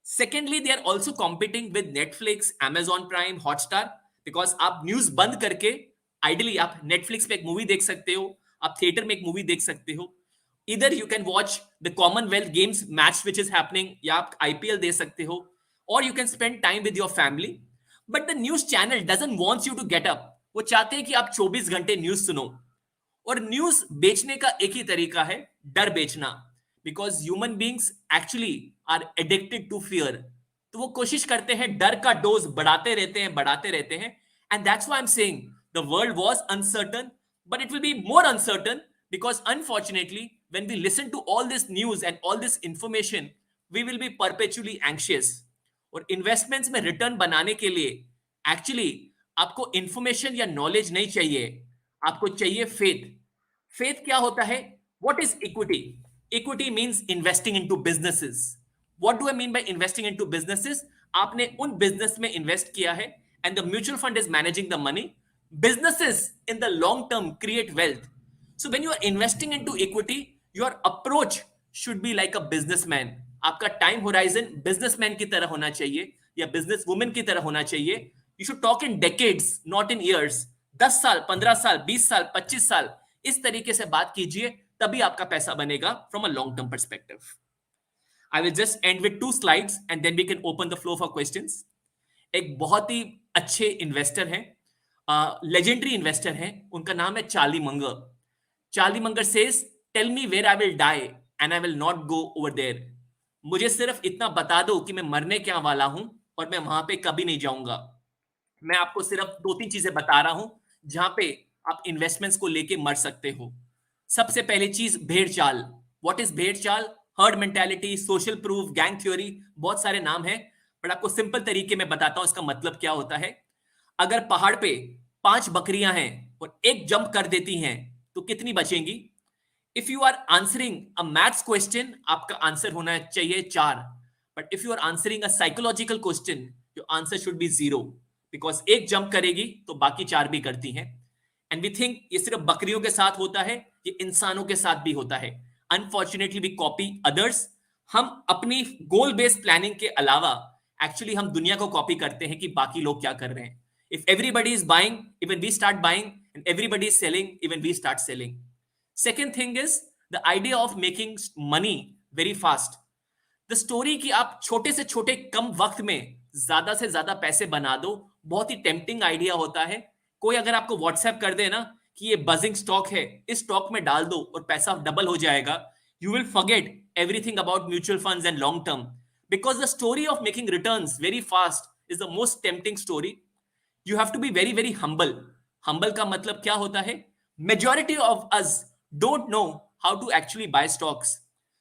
secondly, they are also competing with Netflix, Amazon prime, Hotstar, because आप न्यूज बंद करके आइडली आप नेटफ्लिक्स पे एक मूवी देख सकते हो, आप थिएटर में एक मूवी देख सकते हो, इधर you can watch the Commonwealth Games match which is happening, या आप आईपीएल दे सकते हो, और you can spend time with your family. But the news channel doesn't wants you to get up. वो चाहते हैं कि आप 24 घंटे न्यूज सुनो. और न्यूज बेचने का एक ही तरीका है, डर बेचना. Because human beings actually are addicted to fear. तो वो कोशिश करते हैं, डर का डोज बढ़ाते रहते हैं. And that's why I am saying the world was uncertain, but it will be more uncertain, because unfortunately when we listen to all this news and all this information, we will be perpetually anxious. और इन्वेस्टमेंट्स में रिटर्न बनाने के लिए एक्चुअली आपको इंफॉर्मेशन या नॉलेज नहीं चाहिए, आपको चाहिए फेथ. फेथ क्या होता है? What is equity? Equity means investing into businesses. What do I mean by investing into businesses? आपने उन बिजनेस में इन्वेस्ट किया है and the mutual fund is managing the money. Businesses in the long term create wealth. So when you are investing into equity, your approach should be like a businessman. आपका टाइम होराइजन बिजनेसमैन की तरह होना चाहिए या बिजनेस वुमेन की तरह होना चाहिए. You should talk in decades, not in years. 10 साल, 15 साल, 20 साल, 25 साल, इस तरीके से बात कीजिए, तभी आपका पैसा बनेगा from a long term perspective. I will just end with 2 slides and then we can open the flow for questions. एक बहुत ही अच्छे इन्वेस्टर हैं, लेजेंडरी इन्वेस्टर हैं, उनका नाम है Charlie Munger. Charlie Munger says, tell me where I will die and I will not go over there. मुझे सिर्फ इतना बता दो कि मैं मरने क्या वाला हूं और मैं वहां पे कभी नहीं जाऊंगा. मैं आपको सिर्फ 2-3 चीजें बता रहा हूं जहां पे आप इन्वेस्टमेंट्स को लेके मर सकते हो. सबसे पहली चीज, भेड़ चाल. व्हाट इज भेड़ चाल? Herd mentality, social proof, gang theory, बहुत सारे नाम हैं, बट आपको सिंपल तरीके में बताता हूं इसका मतलब क्या होता है. अगर पहाड़ पे 5 बकरियां हैं और एक जंप कर देती हैं तो कितनी बचेंगी? If you are answering a maths question, आपका आंसर होना चाहिए 4. But if you are answering a psychological question, your answer should be 0, because एक जंप करेगी तो बाकी 4 भी करती हैं. एंड वी थिंक ये सिर्फ बकरियों के साथ होता है, ये इंसानों के साथ भी होता है. Unfortunately we copy others. हम अपनी गोल बेस्ड प्लानिंग के अलावा एक्चुअली हम दुनिया को कॉपी करते हैं कि बाकी लोग क्या कर रहे हैं. If everybody is buying, even we start buying, and everybody is selling, even we start selling. Second thing is the idea of making money very fast. The story कि आप छोटे से छोटे कम वक्त में ज्यादा से ज्यादा पैसे बना दो, बहुत ही टेम्पटिंग आइडिया होता है. कोई अगर आपको व्हाट्सएप कर दे ना कि ये बजिंग स्टॉक है, इस स्टॉक में डाल दो और पैसा डबल हो जाएगा, you will forget everything about mutual funds and long term, because the story of making returns very fast is the most tempting story. You have to be very very humble. Humble का मतलब क्या होता है? Majority of us don't know how to actually buy stocks.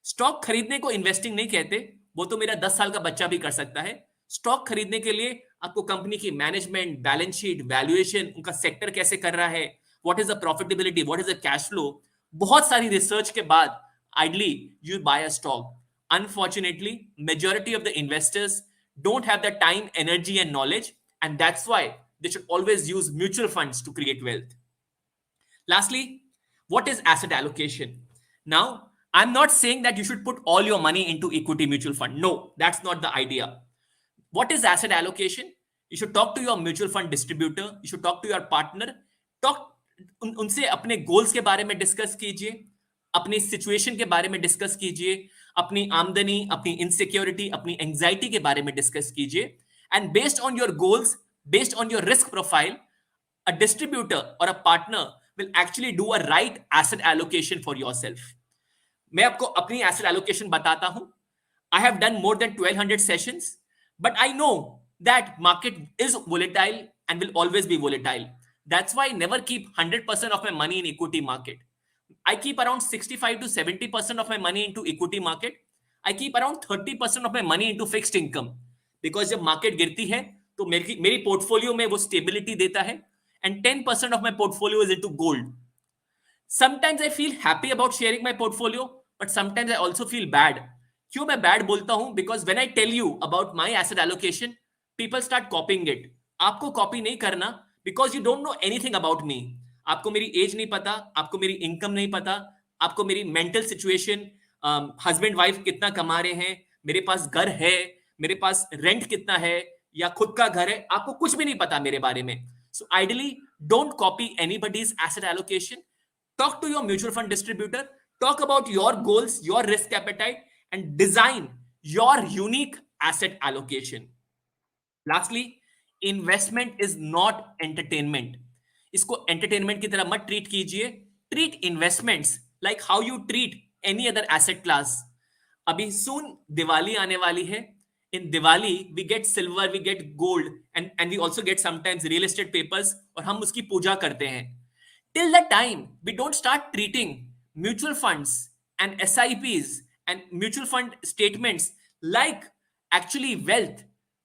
Stock खरीदने को इन्वेस्टिंग नहीं कहते, वो तो मेरा 10 साल का बच्चा भी कर सकता है. स्टॉक खरीदने के लिए आपको कंपनी की मैनेजमेंट, बैलेंस शीट, वैल्यूएशन, उनका सेक्टर कैसे कर रहा है, what is the profitability, what is the cash flow, बहुत सारी रिसर्च के बाद ideally you buy a stock. Unfortunately, majority of the investors don't have the time, energy, and knowledge, and that's why they should always use mutual funds to create wealth. Lastly, what is asset allocation? Now, I'm not saying that you should put all your money into equity mutual fund. No, that's not the idea. What is asset allocation? You should talk to your mutual fund distributor. You should talk to your partner. उनसे अपने गोल्स के बारे में डिस्कस कीजिए, अपनी सिचुएशन के बारे में डिस्कस कीजिए, अपनी आमदनी, अपनी इनसिक्योरिटी, अपनी एंजाइटी के बारे में डिस्कस कीजिए. And based on your goals, based on your risk profile, a distributor or a partner will actually do a right asset allocation for yourself. मैं आपको अपनी asset allocation बताता हूं. I have done more than 1200 sessions, but I know that market is volatile and will always be volatile. That's why I never keep 100% of my money in equity market. I keep around 65 to 70% of my money into equity market. I keep around 30% of my money into fixed income. Because जब market गिरती है तो मेरी पोर्टफोलियो में वो स्टेबिलिटी देता है. And 10% of my portfolio is into gold. Sometimes I feel happy about sharing my portfolio, but sometimes I also feel bad. क्यों मैं bad बोलता हूं? Because when I tell you about my asset allocation, people start copying it. आपको copy नहीं करना, because you don't know anything about me. आपको मेरी एज नहीं पता, आपको मेरी इनकम नहीं पता, आपको मेरी मेंटल सिचुएशन, हस्बैंड वाइफ कितना कमा रहे हैं, मेरे पास घर है, मेरे पास रेंट कितना है या खुद का घर है, आपको कुछ भी नहीं पता मेरे बारे में. So ideally don't copy anybody's asset allocation. Talk to your mutual fund distributor, talk about your goals, your risk appetite, and design your unique asset allocation. Lastly, investment is not entertainment. इसको entertainment की तरह मत treat कीजिए. Treat investments like how you treat any other asset class. अभी soon दिवाली आने वाली है. In Diwali, we get silver, we get gold, and we also get sometimes real estate papers, और हम उसकी पूजा करते हैं. Till the time we don't start treating mutual funds and SIPs and mutual fund statements like actually wealth,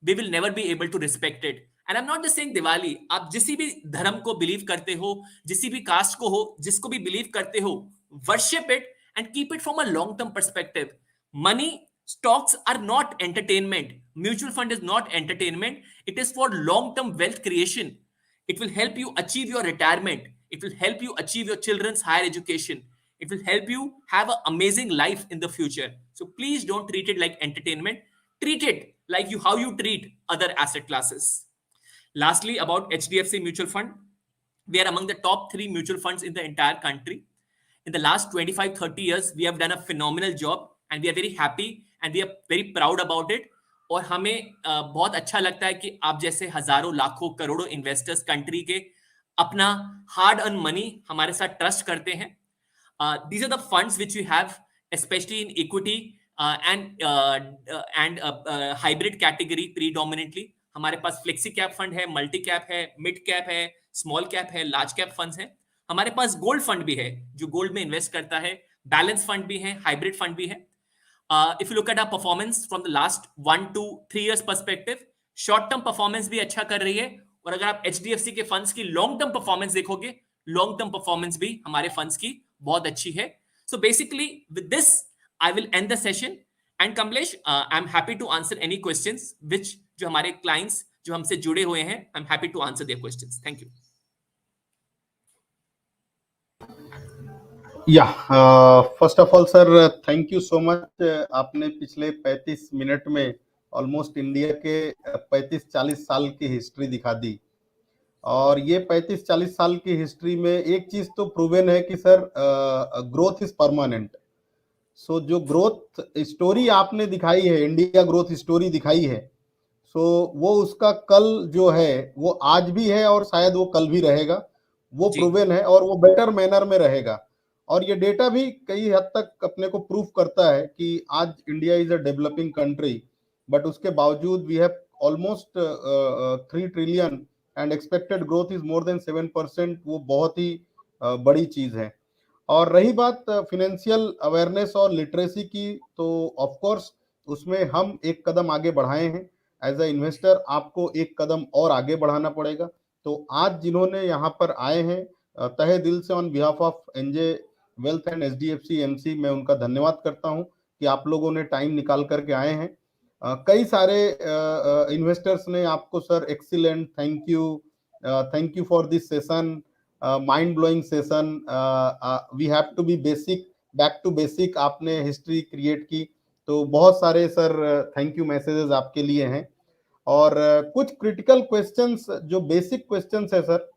we will never be able to respect it. And I'm not just saying Diwali. आप जिसी भी धर्म को बिलीव करते हो, जिसी भी कास्ट को हो, जिसको भी बिलीव करते हो, worship it and keep it from a long term perspective. Money, stocks are not entertainment. Mutual fund is not entertainment. It is for long term wealth creation. It will help you achieve your retirement. It will help you achieve your children's higher education. It will help you have an amazing life in the future. So please don't treat it like entertainment. Treat it like how you treat other asset classes. Lastly, about HDFC Mutual Fund, we are among the top 3 mutual funds in the entire country. In the last 25-30 years, we have done a phenomenal job and we are very happy and we are very proud about it. और हमें बहुत अच्छा लगता है कि आप जैसे हजारों लाखों करोड़ों इन्वेस्टर्स कंट्री के अपना हार्ड अर्न मनी हमारे साथ ट्रस्ट करते हैं. These are the funds which we have, especially in equity and hybrid category predominantly. हमारे पास फ्लेक्सी कैप फंड है, मल्टी कैप है, मिड कैप है, स्मॉल कैप है, लार्ज कैप फंड्स हैं. हमारे पास गोल्ड फंड भी है जो गोल्ड में इन्वेस्ट करता है, बैलेंस फंड भी है, हाइब्रिड फंड भी है. If you look at our performance from the last 1 to 3 years perspective, short term performance भी अच्छा कर रही है. और अगर आप HDFC के फंड्स की लॉन्ग टर्म परफॉर्मेंस देखोगे, लॉन्ग टर्म परफॉर्मेंस भी हमारे फंड्स की बहुत अच्छी है. So basically with this I will end the session and Kamlesh, I'm happy to answer any questions which जो हमारे clients जो हमसे जुड़े हुए हैं, I'm happy to answer their questions. Thank you. First of all sir, thank you so much. आपने पिछले 35 मिनट में ऑलमोस्ट इंडिया के 35-40 साल की हिस्ट्री दिखा दी. और ये 35-40 साल की हिस्ट्री में एक चीज तो प्रूवन है कि सर ग्रोथ इज परमानेंट. सो जो ग्रोथ स्टोरी आपने दिखाई है, इंडिया ग्रोथ स्टोरी दिखाई है, सो वो उसका कल जो है वो आज भी है और शायद वो कल भी रहेगा. वो प्रूवन है और वो बेटर मैनर में रहेगा. और ये डेटा भी कई हद तक अपने को प्रूफ करता है कि आज India is a developing country, but उसके बावजूद we have almost 3 trillion and expected growth is more than 7%. वो बहुत ही बड़ी चीज है. और रही बात फाइनेंशियल अवेयरनेस और लिटरेसी की, तो ऑफ कोर्स उसमें हम एक कदम आगे बढ़ाए हैं. एज अ इन्वेस्टर आपको एक कदम और आगे बढ़ाना पड़ेगा. तो आज जिन्होंने यहाँ पर आए हैं, तहे दिल से on behalf of NJ wealth and HDFC MC मैं उनका धन्यवाद करता हूं कि आप लोगों ने टाइम निकाल करके आए हैं. कई सारे इन्वेस्टर्स ने आपको sir excellent, thank you for this session, mind blowing session, we have to be basic, back to basic आपने हिस्ट्री क्रिएट की. तो बहुत सारे सर थैंक यू मैसेजेस आपके लिए हैं. और कुछ क्रिटिकल क्वेश्चंस जो बेसिक क्वेश्चंस है सर,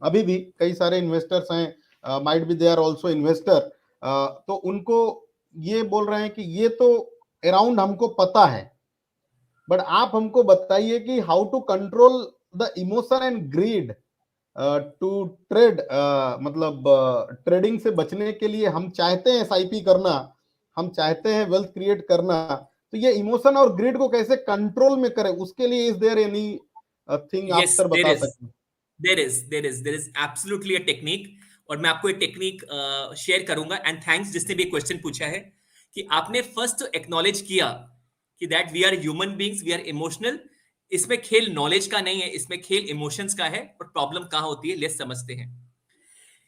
अभी भी कई सारे इन्वेस्टर्स हैं, might be they are also investor, तो उनको ये बोल रहे हैं कि ये तो अराउंड हमको पता है, बट आप हमको बताइए कि how to control the emotion and greed to trade. मतलब ट्रेडिंग से बचने के लिए हम चाहते हैं SIP करना, हम चाहते हैं वेल्थ क्रिएट करना, तो ये इमोशन और ग्रीड को कैसे कंट्रोल में करें, उसके लिए इज देयर एनी थिंग आप सर बता सकते हैं? There is absolutely a technique, और मैं आपको एक टेक्निक शेयर करूंगा. एंड थैंक्स जिसने भी क्वेश्चन पूछा है कि आपने फर्स्ट एक्नॉलेज किया कि that we are human beings, we are emotional. इसमें खेल नॉलेज का नहीं है, इसमें खेल इमोशंस का है. और प्रॉब्लम कहां होती है, लेट्स समझते हैं.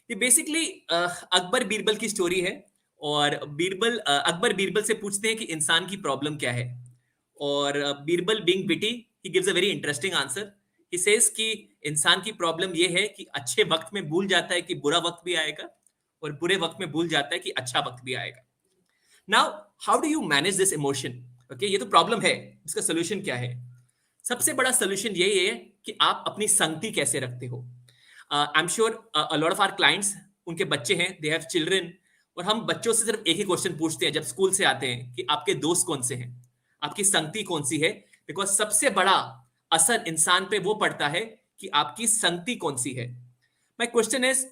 ये बेसिकली अकबर बीरबल की स्टोरी है. और अकबर बीरबल से पूछते हैं कि इंसान की प्रॉब्लम क्या है. और Birbal being witty, he gives a very interesting answer. He says कि इंसान की प्रॉब्लम ये है कि अच्छे वक्त में भूल जाता है कि बुरा वक्त भी आएगा, और बुरे वक्त में भूल जाता है कि अच्छा वक्त भी आएगा. Now how do you manage this emotion? Okay, ये तो प्रॉब्लम है, इसका सोल्यूशन क्या है? सबसे बड़ा सोल्यूशन यही है कि आप अपनी संगति कैसे रखते हो। I am sure a lot of our clients, उनके बच्चे हैं, दे हैव चिल्ड्रन, और हम बच्चों से सिर्फ एक ही क्वेश्चन पूछते हैं जब स्कूल से आते हैं कि आपके दोस्त कौन से हैं, आपकी संगति कौन सी है। बिकॉज सबसे बड़ा असर इंसान पे वो पड़ता है कि आपकी संगति कौन सी है। My question is,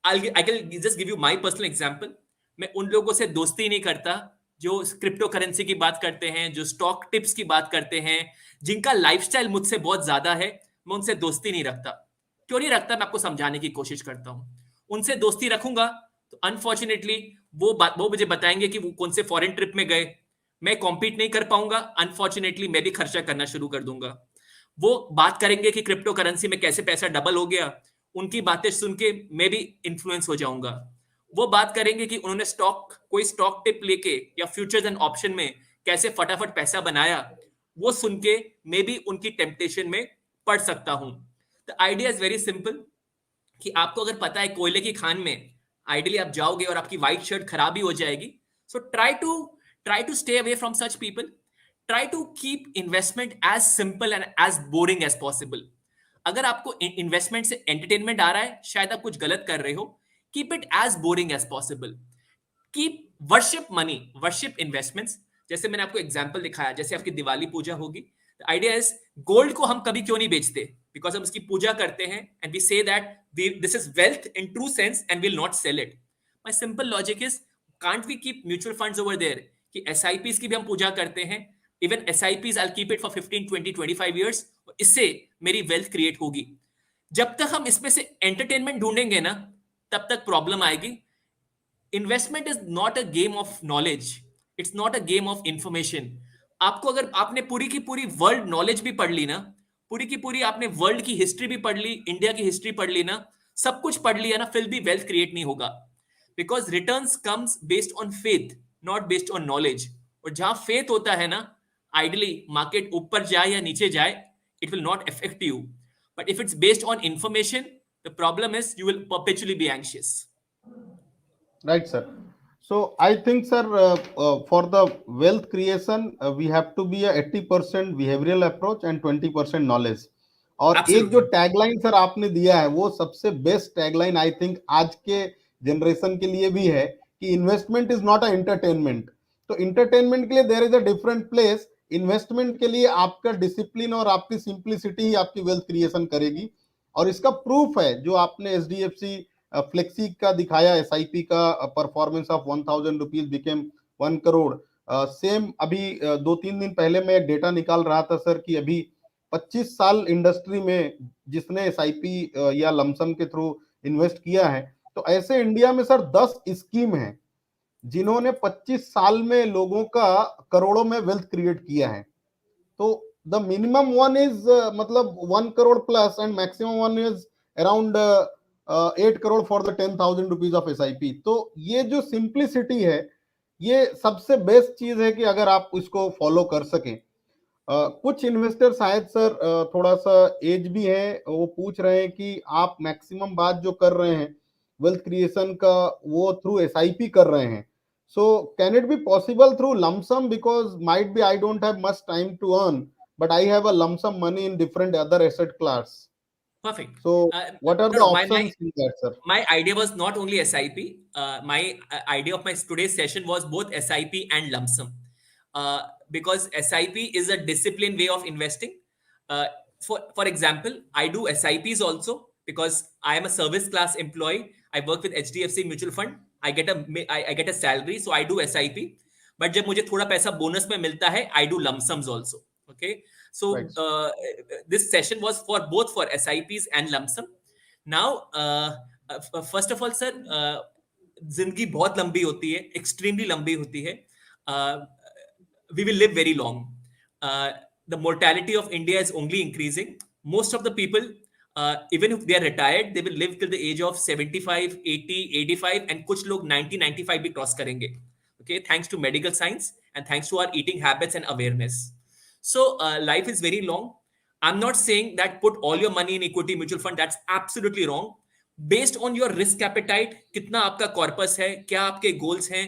I can just give you my personal example. मैं उन लोगों से दोस्ती नहीं करता जो क्रिप्टो करेंसी की बात करते हैं, जो स्टॉक टिप्स की बात करते हैं, जिनका लाइफस्टाइल मुझसे बहुत ज्यादा है। मैं उनसे दोस्ती नहीं रखता। क्यों नहीं रखता, मैं आपको समझाने की कोशिश करता हूं। उनसे दोस्ती रखूंगा तो अनफॉर्चुनेटली वो मुझे बताएंगे कि वो कौन से फॉरेन ट्रिप में गए। मैं कॉम्पीट नहीं कर पाऊंगा, अनफॉर्चुनेटली मैं भी खर्चा करना शुरू कर दूंगा। वो बात करेंगे कि क्रिप्टो करेंसी में कैसे पैसा डबल हो गया, उनकी बातें सुन के मैं भी इन्फ्लुएंस हो जाऊंगा। वो बात करेंगे कि उन्होंने कोई स्टॉक टिप लेके या फ्यूचर्स एंड ऑप्शन में कैसे फटाफट पैसा बनाया, वो सुन के मैं भी उनकी टेम्पटेशन में पड़ सकता हूं। The idea is very simple कि आपको अगर पता है कोयले की खान में आइडियली आप जाओगे और आपकी व्हाइट शर्ट खराब ही हो जाएगी, so try to stay away from such people. Try to keep investment as simple and as boring as possible. अगर आपको इन्वेस्टमेंट से एंटरटेनमेंट आ रहा है, शायद आप कुछ गलत कर रहे हो। Keep it as boring as possible. Keep worship money, worship investments. जैसे मैंने आपको एग्जांपल दिखाया, जैसे आपकी दिवाली पूजा होगी, आइडिया इज गोल्ड को हम कभी क्यों नहीं बेचते? बिकॉज हम उसकी पूजा करते हैं and we say that this is wealth in true sense and will not sell it. My simple logic is, can't we keep mutual funds over there कि एसआईपीस की भी हम पूजा करते हैं। Even SIPs I keep it for 15 20 25 years, इससे मेरी वेल्थ क्रिएट होगी। जब तक हम इसमें से एंटरटेनमेंट ढूंढेंगे ना, तब तक प्रॉब्लम आएगी। Investment is not a game of knowledge, it's not a game of information. आपको अगर आपने पूरी की पूरी वर्ल्ड नॉलेज भी पढ़ ली ना, पूरी की पूरी आपने वर्ल्ड की हिस्ट्री भी पढ़ ली, इंडिया की हिस्ट्री पढ़ ली ना, सब कुछ पढ़ लिया ना, फिर भी वेल्थ क्रिएट नहीं होगा। Because returns comes based on faith, not based on knowledge. और जहां फेथ होता है ना, आइडली मार्केट ऊपर जाए या नीचे जाए, it will not affect you. But if it's based on information, the problem is you will perpetually be anxious. Right, sir. So I think, sir, for the wealth creation, we have to be a 80% behavioral approach and 20% knowledge. और एक जो Absolutely. टैगलाइन सर आपने दिया है वो सबसे बेस्ट टैगलाइन आई थिंक आज के जनरेशन के लिए भी है कि investment is not a entertainment. तो इंटरटेनमेंट के लिए there is a different place, investment के लिए आपका डिसिप्लिन और आपकी सिंप्लिसिटी ही आपकी वेल्थ क्रिएशन करेगी। और इसका प्रूफ है जो आपने एचडीएफसी फ्लेक्सी का दिखाया, एसआईपी का performance of 1000 rupees became 1 crore. Same अभी 2-3 दिन पहले मैं डेटा निकाल रहा था सर कि अभी 25 साल इंडस्ट्री में जिसने एसआईपी या लमसम के थ्रू इन्वेस्ट किया है, तो ऐसे इंडिया में सर 10 स्कीम है जिन्होंने 25 साल में लोगों का करोड़ों में वेल्थ क्रिएट किया है। तो द मिनिमम वन इज मतलब 1 crore plus and maximum one is around 8 crore for the 10,000 rupees of SIP. तो ये जो सिंप्लिसिटी है, ये सबसे बेस्ट चीज है कि अगर आप इसको फॉलो कर सकें। कुछ इन्वेस्टर शायद सर थोड़ा सा एज भी है, वो पूछ रहे हैं कि आप मैक्सिमम बात जो कर रहे हैं वेल्थ क्रिएशन का वो थ्रू एसआईपी कर रहे हैं, so can it be possible through lump sum? Because might be I don't have much time to earn, but I have a lump sum money in different other asset class. Perfect. So what are No, the no, options in that, sir? my idea was not only SIP. My idea of my today's session was both SIP and lump sum. Because SIP is a disciplined way of investing. Uh, for example, I do SIPs also because I am a service class employee. I work with HDFC Mutual Fund. I get a salary, so I do SIP. But जब मुझे थोड़ा पैसा बोनस में मिलता है, I do lump sums also. Okay. So Right. this session was for both for SIPs and lump sum. Now, first of all, sir, जिंदगी बहुत लंबी होती है, extremely लंबी होती है. We will live very long. The mortality of India is only increasing. Most of the people, even if they are retired, they will live till the age of 75, 80, 85, and कुछ लोग 90, 95 भी क्रॉस करेंगे. Okay, thanks to medical science and thanks to our eating habits and awareness. So life is very long. I'm not saying that put all your money in equity mutual fund. That's absolutely wrong. Based on your risk appetite, कितना आपका कॉर्पस है, क्या आपके गोल्स हैं,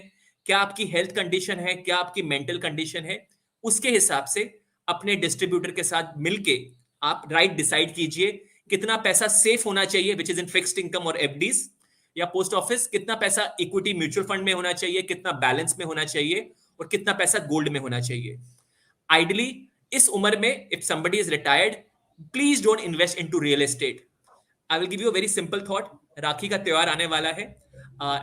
क्या आपकी हेल्थ कंडीशन है, क्या आपकी मेंटल कंडीशन है, उसके हिसाब से अपने डिस्ट्रीब्यूटर के साथ मिलके आप राइट डिसाइड कीजिए कितना पैसा सेफ होना चाहिए which is in fixed income और एफडीज, या पोस्ट ऑफिस कितना पैसा इक्विटी म्यूचुअल फंड में होना चाहिए, कितना बैलेंस में होना चाहिए, और कितना पैसा गोल्ड में होना चाहिए। आइडली इस उम्र में if somebody is retired, please don't invest into real estate. I will give you a very simple thought. Rakhi का त्योहार आने वाला है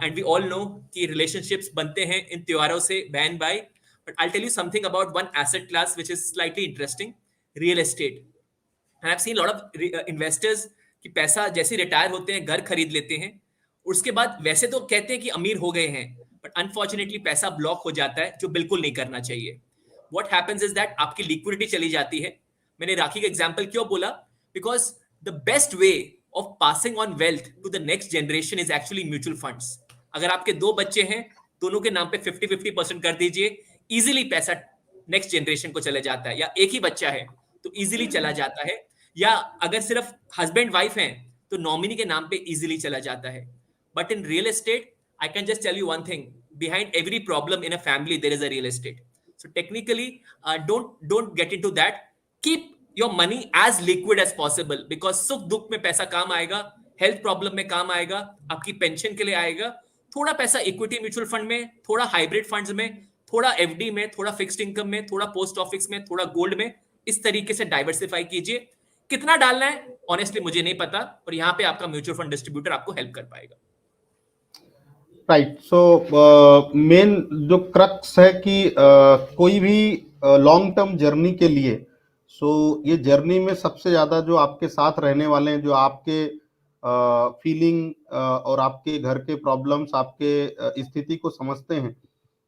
एंड वी ऑल नो कि रिलेशनशिप्स बनते हैं इन त्योहारों से बहन भाई, but I tell you something about one asset class which is slightly interesting, real estate. And I have seen lot of investors कि पैसा जैसे रिटायर होते हैं घर खरीद लेते हैं, उसके बाद वैसे तो कहते हैं कि अमीर हो गए हैं, बट अनफॉर्चुनेटली पैसा ब्लॉक हो जाता है, जो बिल्कुल नहीं करना चाहिए। व्हाट हैपेंस इज दैट आपकी लिक्विडिटी चली जाती है। मैंने राखी का एग्जांपल क्यों बोला? Because the best way of passing on wealth to the next generation is actually mutual funds. अगर आपके दो बच्चे हैं, दोनों के नाम पे 50-50% कर दीजिए, इजीली पैसा नेक्स्ट जनरेशन को चले जाता है। या एक ही बच्चा है तो इजीली चला जाता है, या अगर सिर्फ हस्बैंड वाइफ हैं तो नॉमिनी के नाम पे इजीली चला जाता है। But in real estate I can just tell you one thing, behind every problem in a family there is a real estate. So technically don't get into that. Keep your money as liquid as possible, because सुख दुख में पैसा काम आएगा, हेल्थ प्रॉब्लम में काम आएगा, आपकी पेंशन के लिए आएगा। थोड़ा पैसा इक्विटी म्यूचुअल फंड में, थोड़ा हाइब्रिड फंड्स में, थोड़ा एफडी में, थोड़ा फिक्स्ड इनकम में, थोड़ा पोस्ट ऑफिस में, थोड़ा गोल्ड में, इस तरीके से डाइवर्सिफाई कीजिए। कितना डालना है ऑनेस्टली मुझे नहीं पता, पर यहाँ पे आपका म्यूचुअल फंड डिस्ट्रीब्यूटर आपको हेल्प कर पाएगा। राइट। सो मेन जो क्रक्स है कि कोई भी लॉन्ग टर्म जर्नी के लिए, ये जर्नी में सबसे ज्यादा जो आपके साथ रहने वाले हैं, जो आपके फीलिंग और आपके घर के प्रॉब्लम्स, आपके स्थिति को समझते हैं,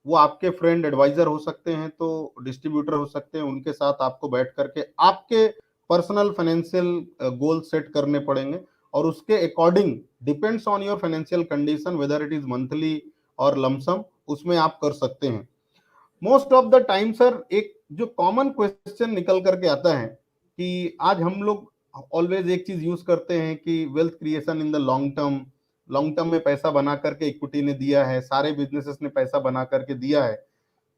वो आपके फ्रेंड एडवाइजर हो सकते हैं, तो डिस्ट्रीब्यूटर हो सकते हैं। उनके साथ आपको बैठ करके आपके पर्सनल फाइनेंशियल गोल सेट करने पड़ेंगे, और उसके according depends on your financial condition whether it is monthly और लमसम, उसमें आप कर सकते हैं। Most of the time sir एक जो कॉमन क्वेश्चन निकल करके आता है कि आज हम लोग ऑलवेज एक चीज यूज करते हैं कि wealth creation in the long term में पैसा बना करके इक्विटी ने दिया है, सारे बिजनेसेस ने पैसा बना करके दिया है।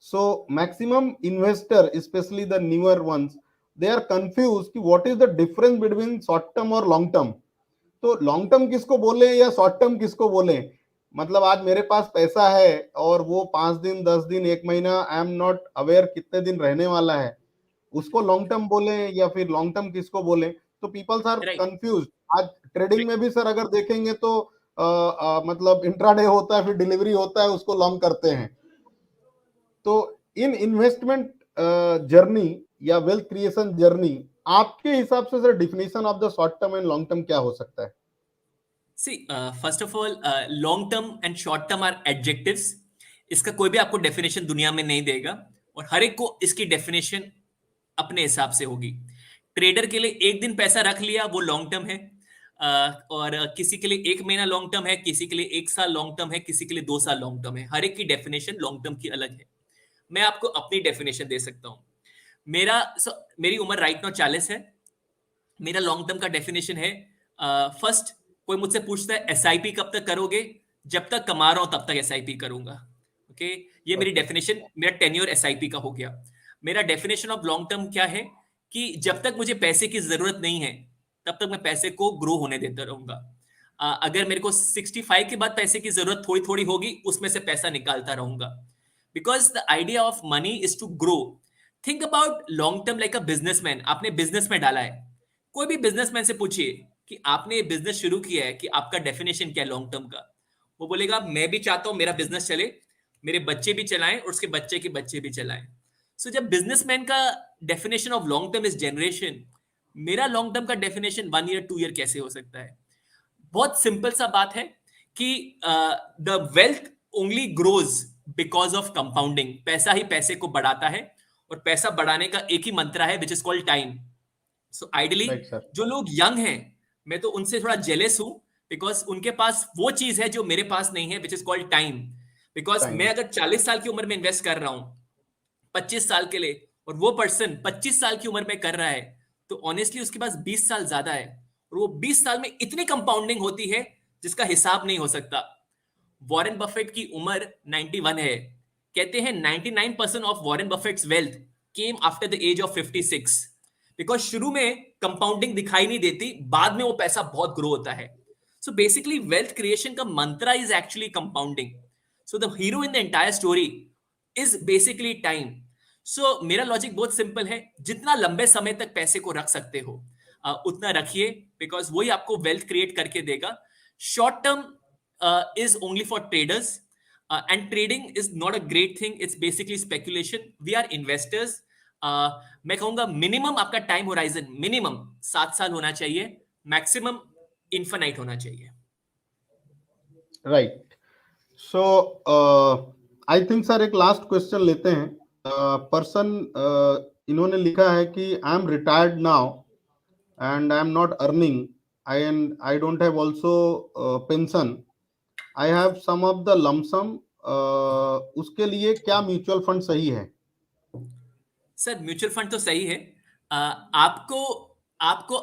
So maximum investor specially the newer ones, they are confuse कि what is the difference between short term और लॉन्ग टर्म। तो लॉन्ग टर्म किसको बोले या शॉर्ट टर्म किसको बोले? मतलब आज मेरे पास पैसा है और वो 5 दिन 10 दिन 1 महीना, आई एम नॉट अवेयर कितने दिन रहने वाला है, उसको लॉन्ग टर्म बोले या फिर लॉन्ग टर्म किसको बोले? तो पीपल्स आर कंफ्यूज। आज ट्रेडिंग में भी सर अगर देखेंगे तो मतलब इंट्राडे होता है, फिर डिलीवरी होता है, उसको लॉन्ग करते हैं। तो इन इन्वेस्टमेंट जर्नी या वेल्थ क्रिएशन जर्नी, आपके हिसाब से sir definition of the short term and long term क्या हो सकता है? See, first of all, long term and short term are adjectives. इसका कोई भी आपको डेफिनेशन दुनिया में नहीं देगा, और हर एक को इसकी डेफिनेशन अपने हिसाब से होगी। ट्रेडर के लिए एक दिन पैसा रख लिया वो लॉन्ग टर्म है, और किसी के लिए 1 महीना लॉन्ग टर्म है, किसी के लिए 1 साल लॉन्ग टर्म है, किसी के लिए 2 साल लॉन्ग टर्म है। हर एक की डेफिनेशन लॉन्ग टर्म की अलग है। मैं आपको अपनी डेफिनेशन दे सकता हूँ। मेरी उम्र राइट नाउ 40 है। मेरा लॉन्ग टर्म का डेफिनेशन है, फर्स्ट कोई मुझसे पूछता है एसआईपी कब तक करोगे? जब तक कमा रहा हूं तब तक एसआईपी करूंगा। ओके, ये मेरी डेफिनेशन, मेरा टेन्योर एसआईपी का हो गया। मेरा डेफिनेशन ऑफ लॉन्ग टर्म क्या है कि जब तक मुझे पैसे की जरूरत नहीं है तब तक मैं पैसे को ग्रो होने देता रहूंगा। अगर मेरे को 65 के बाद पैसे की जरूरत थोड़ी थोड़ी होगी, उसमें से पैसा निकालता रहूंगा। Because the idea of money is to grow. Think about long term like a businessman. आपने बिजनेस में डाला है, कोई भी बिजनेसमैन से पूछिए कि आपने बिजनेस शुरू किया है कि आपका डेफिनेशन क्या है लॉन्ग टर्म का। वो बोलेगा मैं भी चाहता हूं मेरा बिजनेस चले, मेरे बच्चे भी चलाएं और उसके बच्चे के बच्चे भी चलाएं। सो जब बिजनेसमैन का definition of long term is generation, मेरा लॉन्ग टर्म का डेफिनेशन 1 ईयर 2 ईयर कैसे हो सकता है? बहुत सिंपल सा बात है कि the wealth only grows because of compounding. पैसा ही पैसे को बढ़ाता है, और पैसा बढ़ाने का एक ही मंत्र है which is called time. So ideally जो लोग यंग हैं, मैं तो उनसे थोड़ा जेलस हूं, बिकॉज उनके पास वो चीज है जो मेरे पास नहीं है, which is called time. Because मैं अगर 40 साल की उम्र में इन्वेस्ट कर रहा हूं 25 साल के लिए, और वो पर्सन 25 साल की उम्र में कर रहा है, तो ऑनेस्टली उसके पास 20 साल ज्यादा है, और वो 20 साल में इतनी कंपाउंडिंग होती है जिसका हिसाब नहीं हो सकता। वॉरेन बफेट की उम्र 91 है। कहते हैं 99% of Warren Buffett's wealth came after the age of 56 because शुरू में कंपाउंडिंग दिखाई नहीं देती, बाद में वो पैसा बहुत ग्रो होता है. सो बेसिकली वेल्थ क्रिएशन का mantra is actually compounding. So the hero in the entire story is basically time. So मेरा लॉजिक बहुत सिंपल है, जितना लंबे समय तक पैसे को रख सकते हो उतना रखिए, बिकॉज वही आपको वेल्थ क्रिएट करके देगा. Short term is only for traders, and trading is not a great thing. It's basically speculation. We are investors. मैं कहूंगा मिनिमम आपका टाइम होराइजन मिनिमम 7 साल होना चाहिए, मैक्सिमम इन्फिनाइट होना चाहिए. Right. So I think sir एक लास्ट क्वेश्चन लेते हैं. पर्सन इन्होंने लिखा है कि I am retired now and I am not earning, I don't have also pension, I have some of the lump sum, उसके लिए क्या म्यूचुअल फंड सही है? सर म्यूचुअल फंड तो सही है. आपको आपको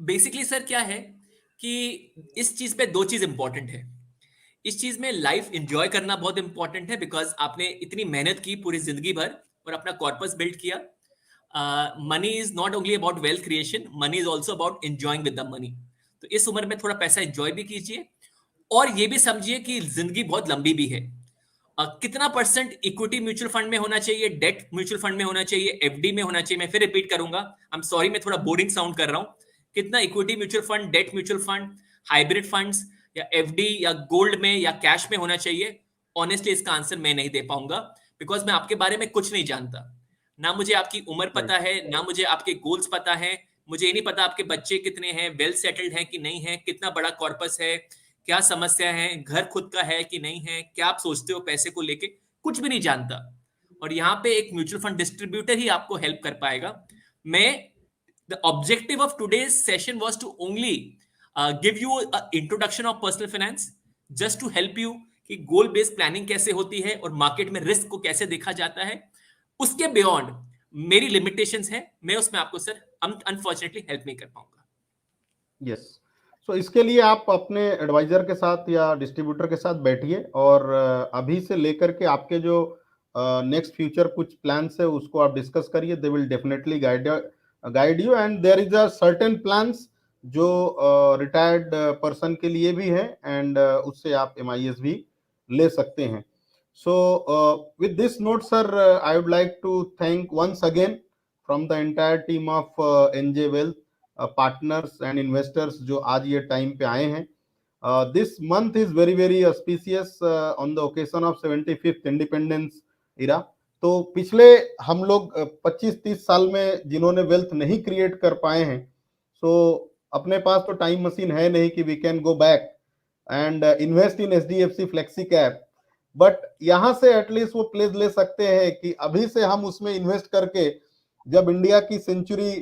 बेसिकली सर क्या है कि इस चीज पे दो चीज इंपॉर्टेंट है. इस चीज में लाइफ एंजॉय करना बहुत इंपॉर्टेंट है, बिकॉज आपने इतनी मेहनत की पूरी जिंदगी भर और अपना कॉर्पस बिल्ड किया. Money is not only about wealth creation, money is also about enjoying with the money. तो इस उम्र में थोड़ा पैसा एंजॉय भी कीजिए, और ये भी समझिए कि जिंदगी बहुत लंबी भी है. कितना परसेंट इक्विटी म्यूचुअल फंड में होना चाहिए, डेट म्यूचुअल फंड में होना चाहिए, एफडी में होना चाहिए, मैं फिर रिपीट करूंगा, आई एम सॉरी मैं थोड़ा बोरिंग साउंड कर रहा हूं. कितना equity mutual fund, debt mutual fund, hybrid funds या एफडी या गोल्ड में या कैश में होना चाहिए, ऑनेस्टली इसका आंसर मैं नहीं दे पाऊंगा, बिकॉज मैं आपके बारे में कुछ नहीं जानता. ना मुझे आपकी उम्र पता है, ना मुझे आपके गोल्स पता है, मुझे ये नहीं पता आपके बच्चे कितने हैं, वेल सेटल्ड हैं कि नहीं है, कितना बड़ा कॉर्पस है, क्या समस्या है, घर खुद का है कि नहीं है, क्या आप सोचते हो पैसे को लेके, कुछ भी नहीं जानता. और यहाँ पे एक म्यूचुअल फंड डिस्ट्रीब्यूटर ही आपको हेल्प कर पाएगा. मैं the objective of today's session was to only give you introduction of personal finance, just to help you कि गोल बेस्ड प्लानिंग कैसे होती है और मार्केट में रिस्क को कैसे देखा जाता है. उसके बियॉन्ड मेरी लिमिटेशंस है, मैं उसमें आपको सर अनफॉर्चुनेटली हेल्प नहीं कर पाऊंगा. यस. सो इसके लिए आप अपने एडवाइजर के साथ या डिस्ट्रीब्यूटर के साथ बैठिए और अभी से लेकर के आपके जो नेक्स्ट फ्यूचर कुछ प्लान्स है उसको आप डिस्कस करिए. They will definitely guide you and there is a certain plans जो रिटायर्ड पर्सन के लिए भी है, एंड उससे आप MIS भी ले सकते हैं. So with this note sir, I would like to thank once again from the entire team of NJ Wealth partners and investors जो आज ये टाइम पे आए हैं. This month is very very auspicious on the occasion of 75th independence era. तो पिछले हम लोग 25-30 साल में जिन्होंने वेल्थ नहीं क्रिएट कर पाए हैं, सो अपने पास तो टाइम मशीन है नहीं कि we can go back and invest in HDFC flexi cap, but यहाँ से एटलीस्ट वो प्लेस ले सकते हैं कि अभी से हम उसमें इन्वेस्ट करके जब इंडिया की सेंचुरी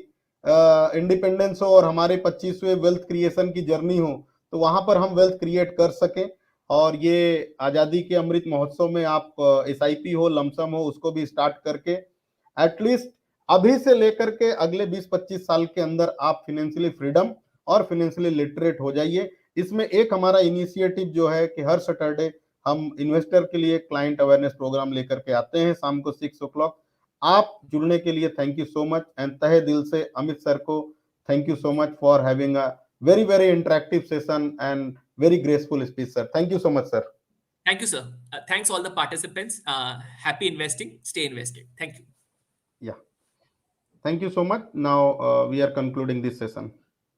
इंडिपेंडेंस हो और हमारे 25वें वेल्थ क्रिएशन की जर्नी हो, तो वहां पर हम वेल्थ क्रिएट कर सकें. और ये आजादी के अमृत महोत्सव में आप SIP हो, लमसम हो, उसको भी स्टार्ट करके एटलीस्ट अभी से लेकर के अगले 20-25 साल के अंदर आप फाइनेंशियली फ्रीडम और फाइनेंशियली लिटरेट हो जाइए. इसमें एक हमारा इनिशिएटिव जो है कि हर सैटरडे हम इन्वेस्टर के लिए क्लाइंट अवेयरनेस प्रोग्राम लेकर के आते हैं शाम को 6 o'clock. आप जुड़ने के लिए thank you so much, and तहे दिल से अमित सर को thank you so much for having a very very interactive session and very graceful speech sir. Thank you so much sir. Thank you, sir. Thanks all the participants. Happy investing. Stay invested. Thank you. Yeah. Thank you so much. Now we are concluding this session.